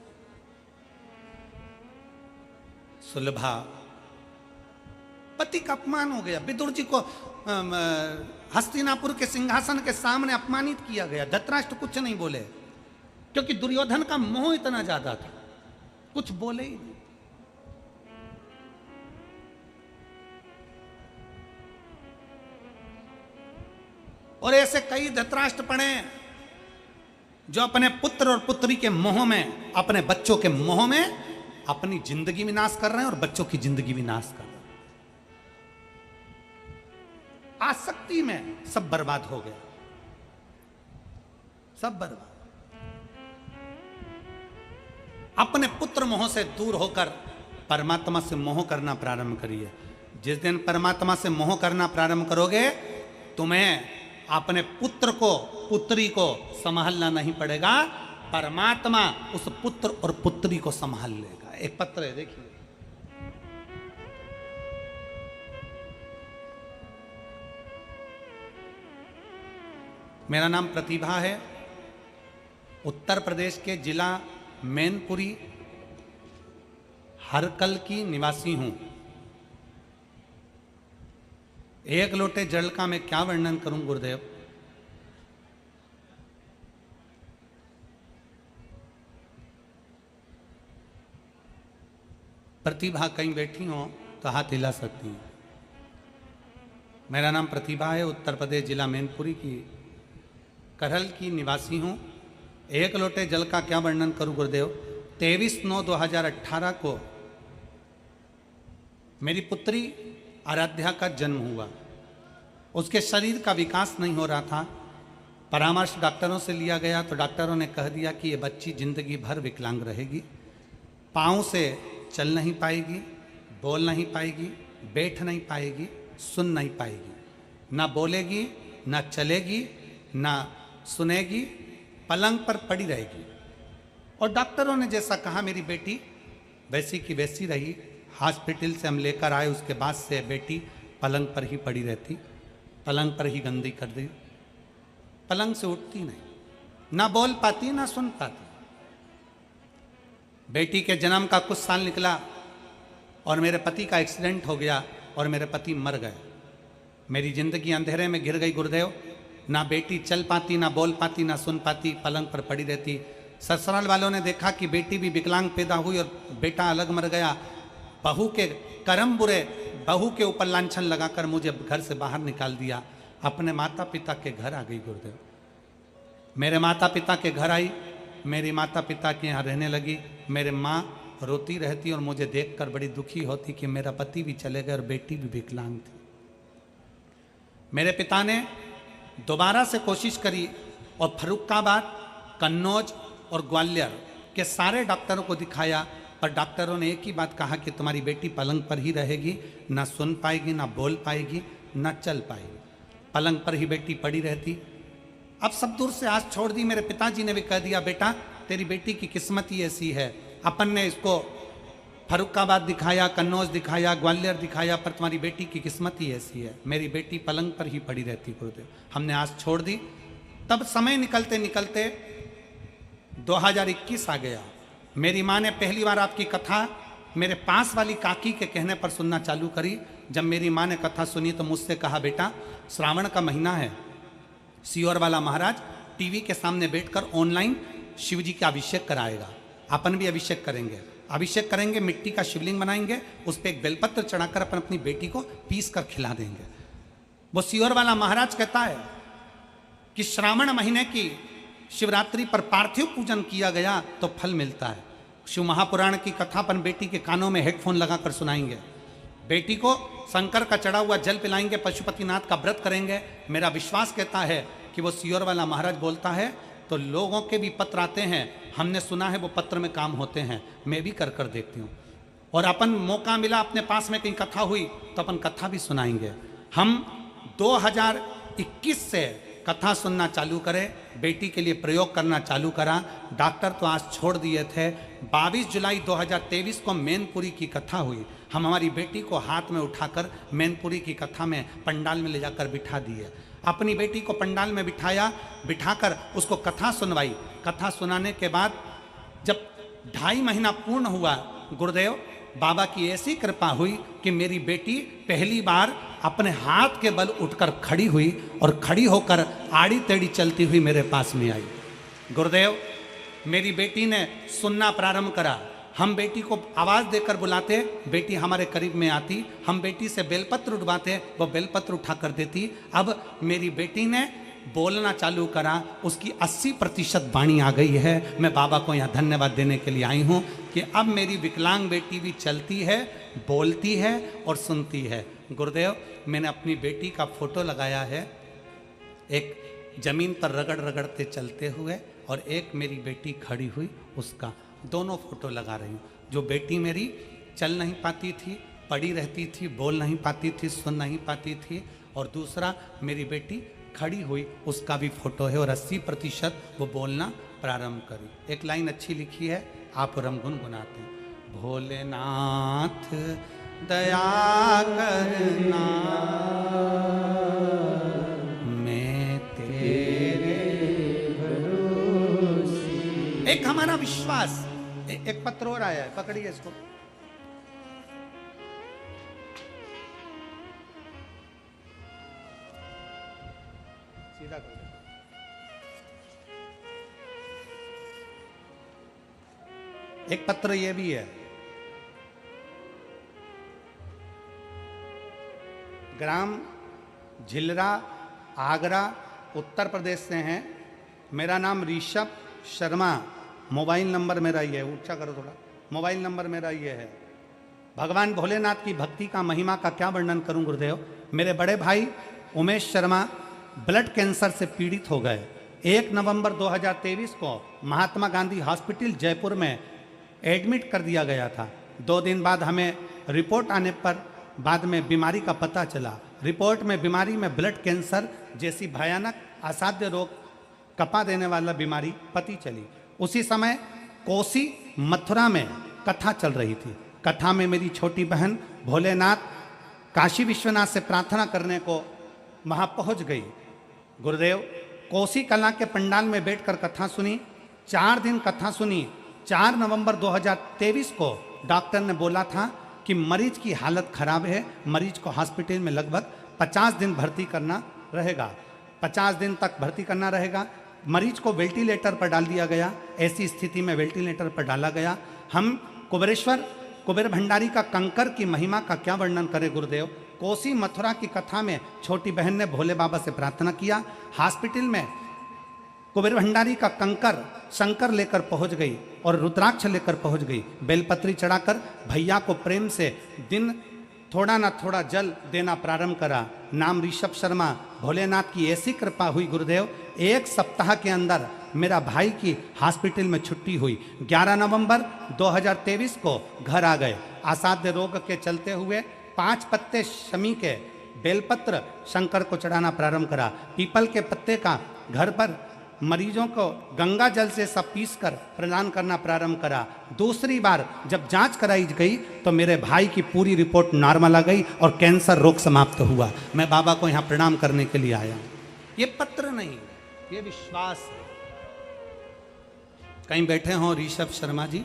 सुलभा, पति का अपमान हो गया, विदुर जी को हस्तिनापुर के सिंहासन के सामने अपमानित किया गया, धृतराष्ट्र कुछ नहीं बोले क्योंकि दुर्योधन का मोह इतना ज्यादा था, कुछ बोले ही नहीं। और ऐसे कई धृतराष्ट्र पड़े जो अपने पुत्र और पुत्री के मोह में, अपने बच्चों के मोह में अपनी जिंदगी विनाश कर रहे हैं और बच्चों की जिंदगी विनाश कर रहे हैं। आसक्ति में सब बर्बाद हो गया, सब बर्बाद। अपने पुत्र मोह से दूर होकर परमात्मा से मोह करना प्रारंभ करिए। जिस दिन परमात्मा से मोह करना प्रारंभ करोगे, तुम्हें अपने पुत्र को पुत्री को संभालना नहीं पड़ेगा, परमात्मा उस पुत्र और पुत्री को संभाल लेगा। एक पत्र है, देखिए, मेरा नाम प्रतिभा है, उत्तर प्रदेश के जिला मैनपुरी हरकल की निवासी हूं। एक लोटे जल का मैं क्या वर्णन करूं गुरुदेव। प्रतिभा कहीं बैठी हो तो हाथ हिला सकती हैं। मेरा नाम प्रतिभा है, उत्तर प्रदेश जिला मैनपुरी की करहल की निवासी हूं। एक लोटे जल का क्या वर्णन करूं गुरुदेव। 23/9/2018 को मेरी पुत्री आराध्या का जन्म हुआ। उसके शरीर का विकास नहीं हो रहा था। परामर्श डॉक्टरों से लिया गया तो डॉक्टरों ने कह दिया कि ये बच्ची जिंदगी भर विकलांग रहेगी, पाँव से चल नहीं पाएगी, बोल नहीं पाएगी, बैठ नहीं पाएगी, सुन नहीं पाएगी, ना बोलेगी, ना चलेगी, ना सुनेगी, पलंग पर पड़ी रहेगी। और डॉक्टरों ने जैसा कहा मेरी बेटी वैसी की वैसी रही। हॉस्पिटल से हम लेकर आए, उसके बाद से बेटी पलंग पर ही पड़ी रहती, पलंग पर ही गंदी कर दी, पलंग से उठती नहीं, ना बोल पाती ना सुन पाती। बेटी के जन्म का कुछ साल निकला और मेरे पति का एक्सीडेंट हो गया और मेरे पति मर गए। मेरी जिंदगी अंधेरे में गिर गई गुरुदेव। ना बेटी चल पाती, ना बोल पाती, ना सुन पाती, पलंग पर पड़ी रहती। ससुराल वालों ने देखा कि बेटी भी विकलांग पैदा हुई और बेटा अलग मर गया। बहू के कर्म बुरे, बहू के ऊपर लांछन लगाकर मुझे घर से बाहर निकाल दिया। अपने माता पिता के घर आ गई गुरुदेव। मेरे माता पिता के घर आई, मेरी माता पिता के यहाँ रहने लगी। मेरे माँ रोती रहती और मुझे देखकर बड़ी दुखी होती कि मेरा पति भी चले गए और बेटी भी विकलांग थी। मेरे पिता ने दोबारा से कोशिश करी और फर्रुखाबाद, कन्नौज और ग्वालियर के सारे डॉक्टरों को दिखाया, पर डॉक्टरों ने एक ही बात कहा कि तुम्हारी बेटी पलंग पर ही रहेगी, ना सुन पाएगी, ना बोल पाएगी, ना चल पाएगी। पलंग पर ही बेटी पड़ी रहती। अब सब दूर से आस छोड़ दी। मेरे पिताजी ने भी कह दिया, बेटा तेरी बेटी की किस्मत ही ऐसी है। अपन ने इसको फर्रुखाबाद दिखाया, कन्नौज दिखाया, ग्वालियर दिखाया, पर तुम्हारी बेटी की किस्मत ही ऐसी है। मेरी बेटी पलंग पर ही पड़ी रहती गुरुदेव। हमने आस छोड़ दी। तब समय निकलते निकलते 2021 आ गया। मेरी माँ ने पहली बार आपकी कथा मेरे पास वाली काकी के कहने पर सुनना चालू करी। जब मेरी माँ ने कथा सुनी तो मुझसे कहा, बेटा श्रावण का महीना है, सियोर वाला महाराज टीवी के सामने बैठकर ऑनलाइन शिव जी का अभिषेक कराएगा, अपन भी अभिषेक करेंगे। अभिषेक करेंगे, मिट्टी का शिवलिंग बनाएंगे, उस पर एक बेलपत्र चढ़ाकर अपन अपनी बेटी को पीस कर खिला देंगे। वो सियोर वाला महाराज कहता है कि श्रावण महीने की शिवरात्रि पर पार्थिव पूजन किया गया तो फल मिलता है। शिव महापुराण की कथा अपन बेटी के कानों में हेडफोन लगाकर सुनाएंगे, बेटी को शंकर का चढ़ा हुआ जल पिलाएंगे, पशुपतिनाथ का व्रत करेंगे। मेरा विश्वास कहता है कि वो सियोर वाला महाराज बोलता है तो लोगों के भी पत्र आते हैं, हमने सुना है वो पत्र में काम होते हैं, मैं भी कर देखती हूँ। और अपन मौका मिला, अपने पास में कहीं कथा हुई तो अपन कथा भी सुनाएंगे। हम 2021 से कथा सुनना चालू करें, बेटी के लिए प्रयोग करना चालू करा। डॉक्टर तो आज छोड़ दिए थे। 22 जुलाई 2023 को मैनपुरी की कथा हुई। हम हमारी बेटी को हाथ में उठाकर मैनपुरी की कथा में पंडाल में ले जाकर बिठा दिए। अपनी बेटी को पंडाल में बिठाया, बिठाकर उसको कथा सुनवाई। कथा सुनाने के बाद जब 2.5 महीना पूर्ण हुआ, गुरुदेव बाबा की ऐसी कृपा हुई कि मेरी बेटी पहली बार अपने हाथ के बल उठकर खड़ी हुई और खड़ी होकर आड़ी टेढ़ी चलती हुई मेरे पास में आई। गुरुदेव, मेरी बेटी ने सुनना प्रारंभ करा। हम बेटी को आवाज़ देकर बुलाते, बेटी हमारे करीब में आती। हम बेटी से बेलपत्र उठवाते, वो बेलपत्र उठा कर देती। अब मेरी बेटी ने बोलना चालू करा, उसकी 80% वाणी आ गई है। मैं बाबा को यहाँ धन्यवाद देने के लिए आई हूँ कि अब मेरी विकलांग बेटी भी चलती है, बोलती है और सुनती है। गुरुदेव, मैंने अपनी बेटी का फोटो लगाया है, एक जमीन पर रगड़ रगड़ते चलते हुए और एक मेरी बेटी खड़ी हुई, उसका दोनों फोटो लगा रही हूँ। जो बेटी मेरी चल नहीं पाती थी, पड़ी रहती थी, बोल नहीं पाती थी, सुन नहीं पाती थी, और दूसरा मेरी बेटी खड़ी हुई, उसका भी फोटो है और 80% वो बोलना प्रारंभ करी। एक लाइन अच्छी लिखी है, आप रम गुनगुनाते हैं। भोलेनाथ दया करना, मैं तेरे भरोसे। एक हमारा विश्वास। एक पत्र और आया है, पकड़िए इसको। सीधा कर। एक पत्र ये भी है, ग्राम झिलरा, आगरा, उत्तर प्रदेश से हैं। मेरा नाम ऋषभ शर्मा, मोबाइल नंबर मेरा ये है, ऊंचा करो थोड़ा, मोबाइल नंबर मेरा ये है। भगवान भोलेनाथ की भक्ति का महिमा का क्या वर्णन करूं गुरुदेव। मेरे बड़े भाई उमेश शर्मा ब्लड कैंसर से पीड़ित हो गए। 1 नवंबर 2023 को महात्मा गांधी हॉस्पिटल जयपुर में एडमिट कर दिया गया था। 2 दिन बाद हमें रिपोर्ट आने पर बाद में बीमारी का पता चला। रिपोर्ट में बीमारी में ब्लड कैंसर जैसी भयानक असाध्य रोग, कपा देने वाला बीमारी पती चली। उसी समय कोसी मथुरा में कथा चल रही थी। कथा में मेरी छोटी बहन भोलेनाथ काशी विश्वनाथ से प्रार्थना करने को वहाँ पहुँच गई। गुरुदेव, कोसी कला के पंडाल में बैठकर कथा सुनी। 4 दिन कथा सुनी। 4 नवंबर 2023 को डॉक्टर ने बोला था कि मरीज की हालत खराब है, मरीज को हॉस्पिटल में लगभग 50 दिन भर्ती करना रहेगा। 50 दिन तक भर्ती करना रहेगा। मरीज को वेंटिलेटर पर डाल दिया गया। ऐसी स्थिति में वेंटिलेटर पर डाला गया। हम कुबेरेश्वर कुबेर भंडारी का कंकर की महिमा का क्या वर्णन करें गुरुदेव। कोसी मथुरा की कथा में छोटी बहन ने भोले बाबा से प्रार्थना किया। हॉस्पिटल में कुबेर भंडारी का कंकर शंकर लेकर पहुंच गई और रुद्राक्ष लेकर पहुंच गई। बेलपत्री चढ़ाकर भैया को प्रेम से दिन थोड़ा ना थोड़ा जल देना प्रारंभ करा। नाम ऋषभ शर्मा। भोलेनाथ की ऐसी कृपा हुई गुरुदेव, 1 सप्ताह के अंदर मेरा भाई की हॉस्पिटल में छुट्टी हुई। 11 नवंबर 2023 को घर आ गए। असाध्य रोग के चलते हुए 5 पत्ते शमी के बेलपत्र शंकर को चढ़ाना प्रारंभ करा। पीपल के पत्ते का घर पर मरीजों को गंगा जल से सब पीस कर प्रदान करना प्रारंभ करा। दूसरी बार जब जांच कराई गई तो मेरे भाई की पूरी रिपोर्ट नॉर्मल आ गई और कैंसर रोग समाप्त हुआ। मैं बाबा को यहाँ प्रणाम करने के लिए आया हूँ। ये पत्र नहीं, ये विश्वास है। कहीं बैठे हों ऋषभ शर्मा जी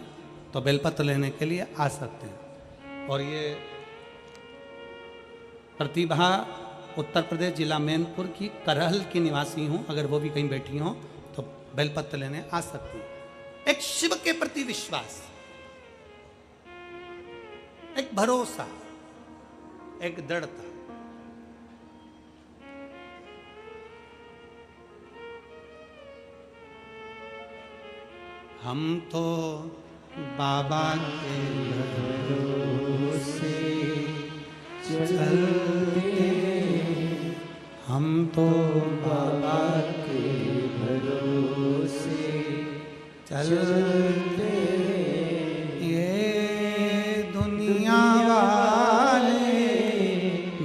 तो बेलपत्र लेने के लिए आ सकते हैं। और ये प्रतिभा उत्तर प्रदेश जिला मैनपुर की करहल की निवासी हूँ, अगर वो भी कहीं बैठी हों तो बेलपत्र लेने आ सकती हैं। एक शिव के प्रति विश्वास, एक भरोसा, एक दृढ़ता। हम तो बाबा के भरोसे चलते हम तो बाबा के भरोसे चलते ये दुनिया वाले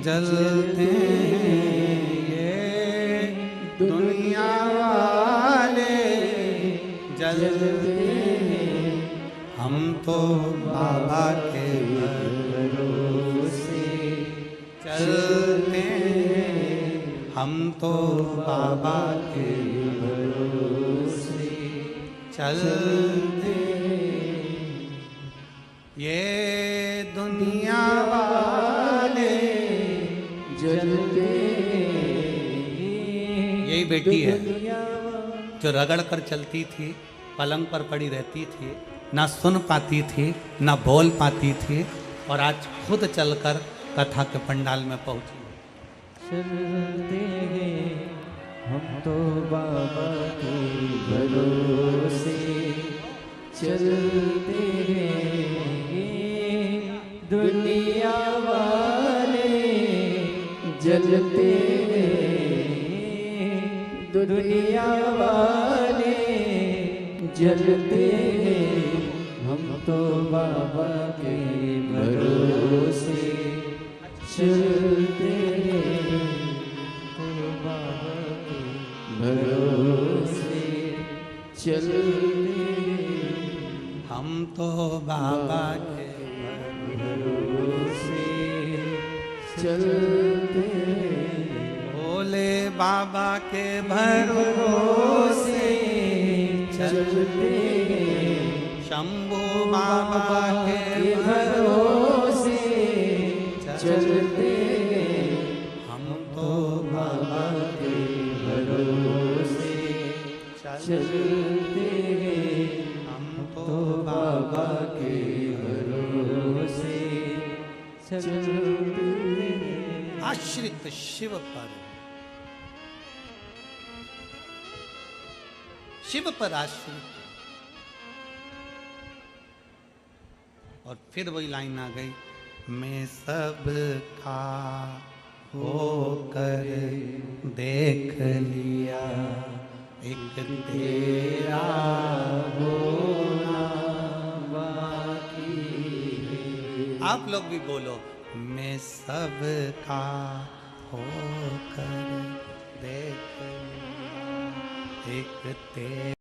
जलते हैं, ये दुनिया वाले जलते हैं, हम तो बाबा के भरोसे चलते हैं, हम तो बाबा के भरोसे चलते हैं। ये दुनिया वाले जलते यही बेटी है जो रगड़ कर चलती थी, पलंग पर पड़ी रहती थी, ना सुन पाती थी ना बोल पाती थी, और आज खुद चलकर कथा के पंडाल में पहुंची। चलते हैं हम तो बाबा के भरोसे चलते हैं, दुनिया वाले जलते हैं, दुनिया वाले जलते हैं, हम तो बाबा के भरोसे चलते हैं, तो बाबा के भरोसे चलते हैं, हम तो बाबा के भरोसे चलते हैं, भोले बाबा के भरोसे चलते हैं, शंभू बाबा के भरोसे चलते हैं, हम तो बाबा के भरोसे चलते हैं, हम तो बाबा के भरोसे चलते हैं। आश्रित शिव पर, शिव पर आश्रित। और फिर वही लाइन आ गई, मैं सब का होकर देख लिया, एक तेरा होना बाकी है। आप लोग भी बोलो, मैं सब का होकर देख लिया, एक तेरा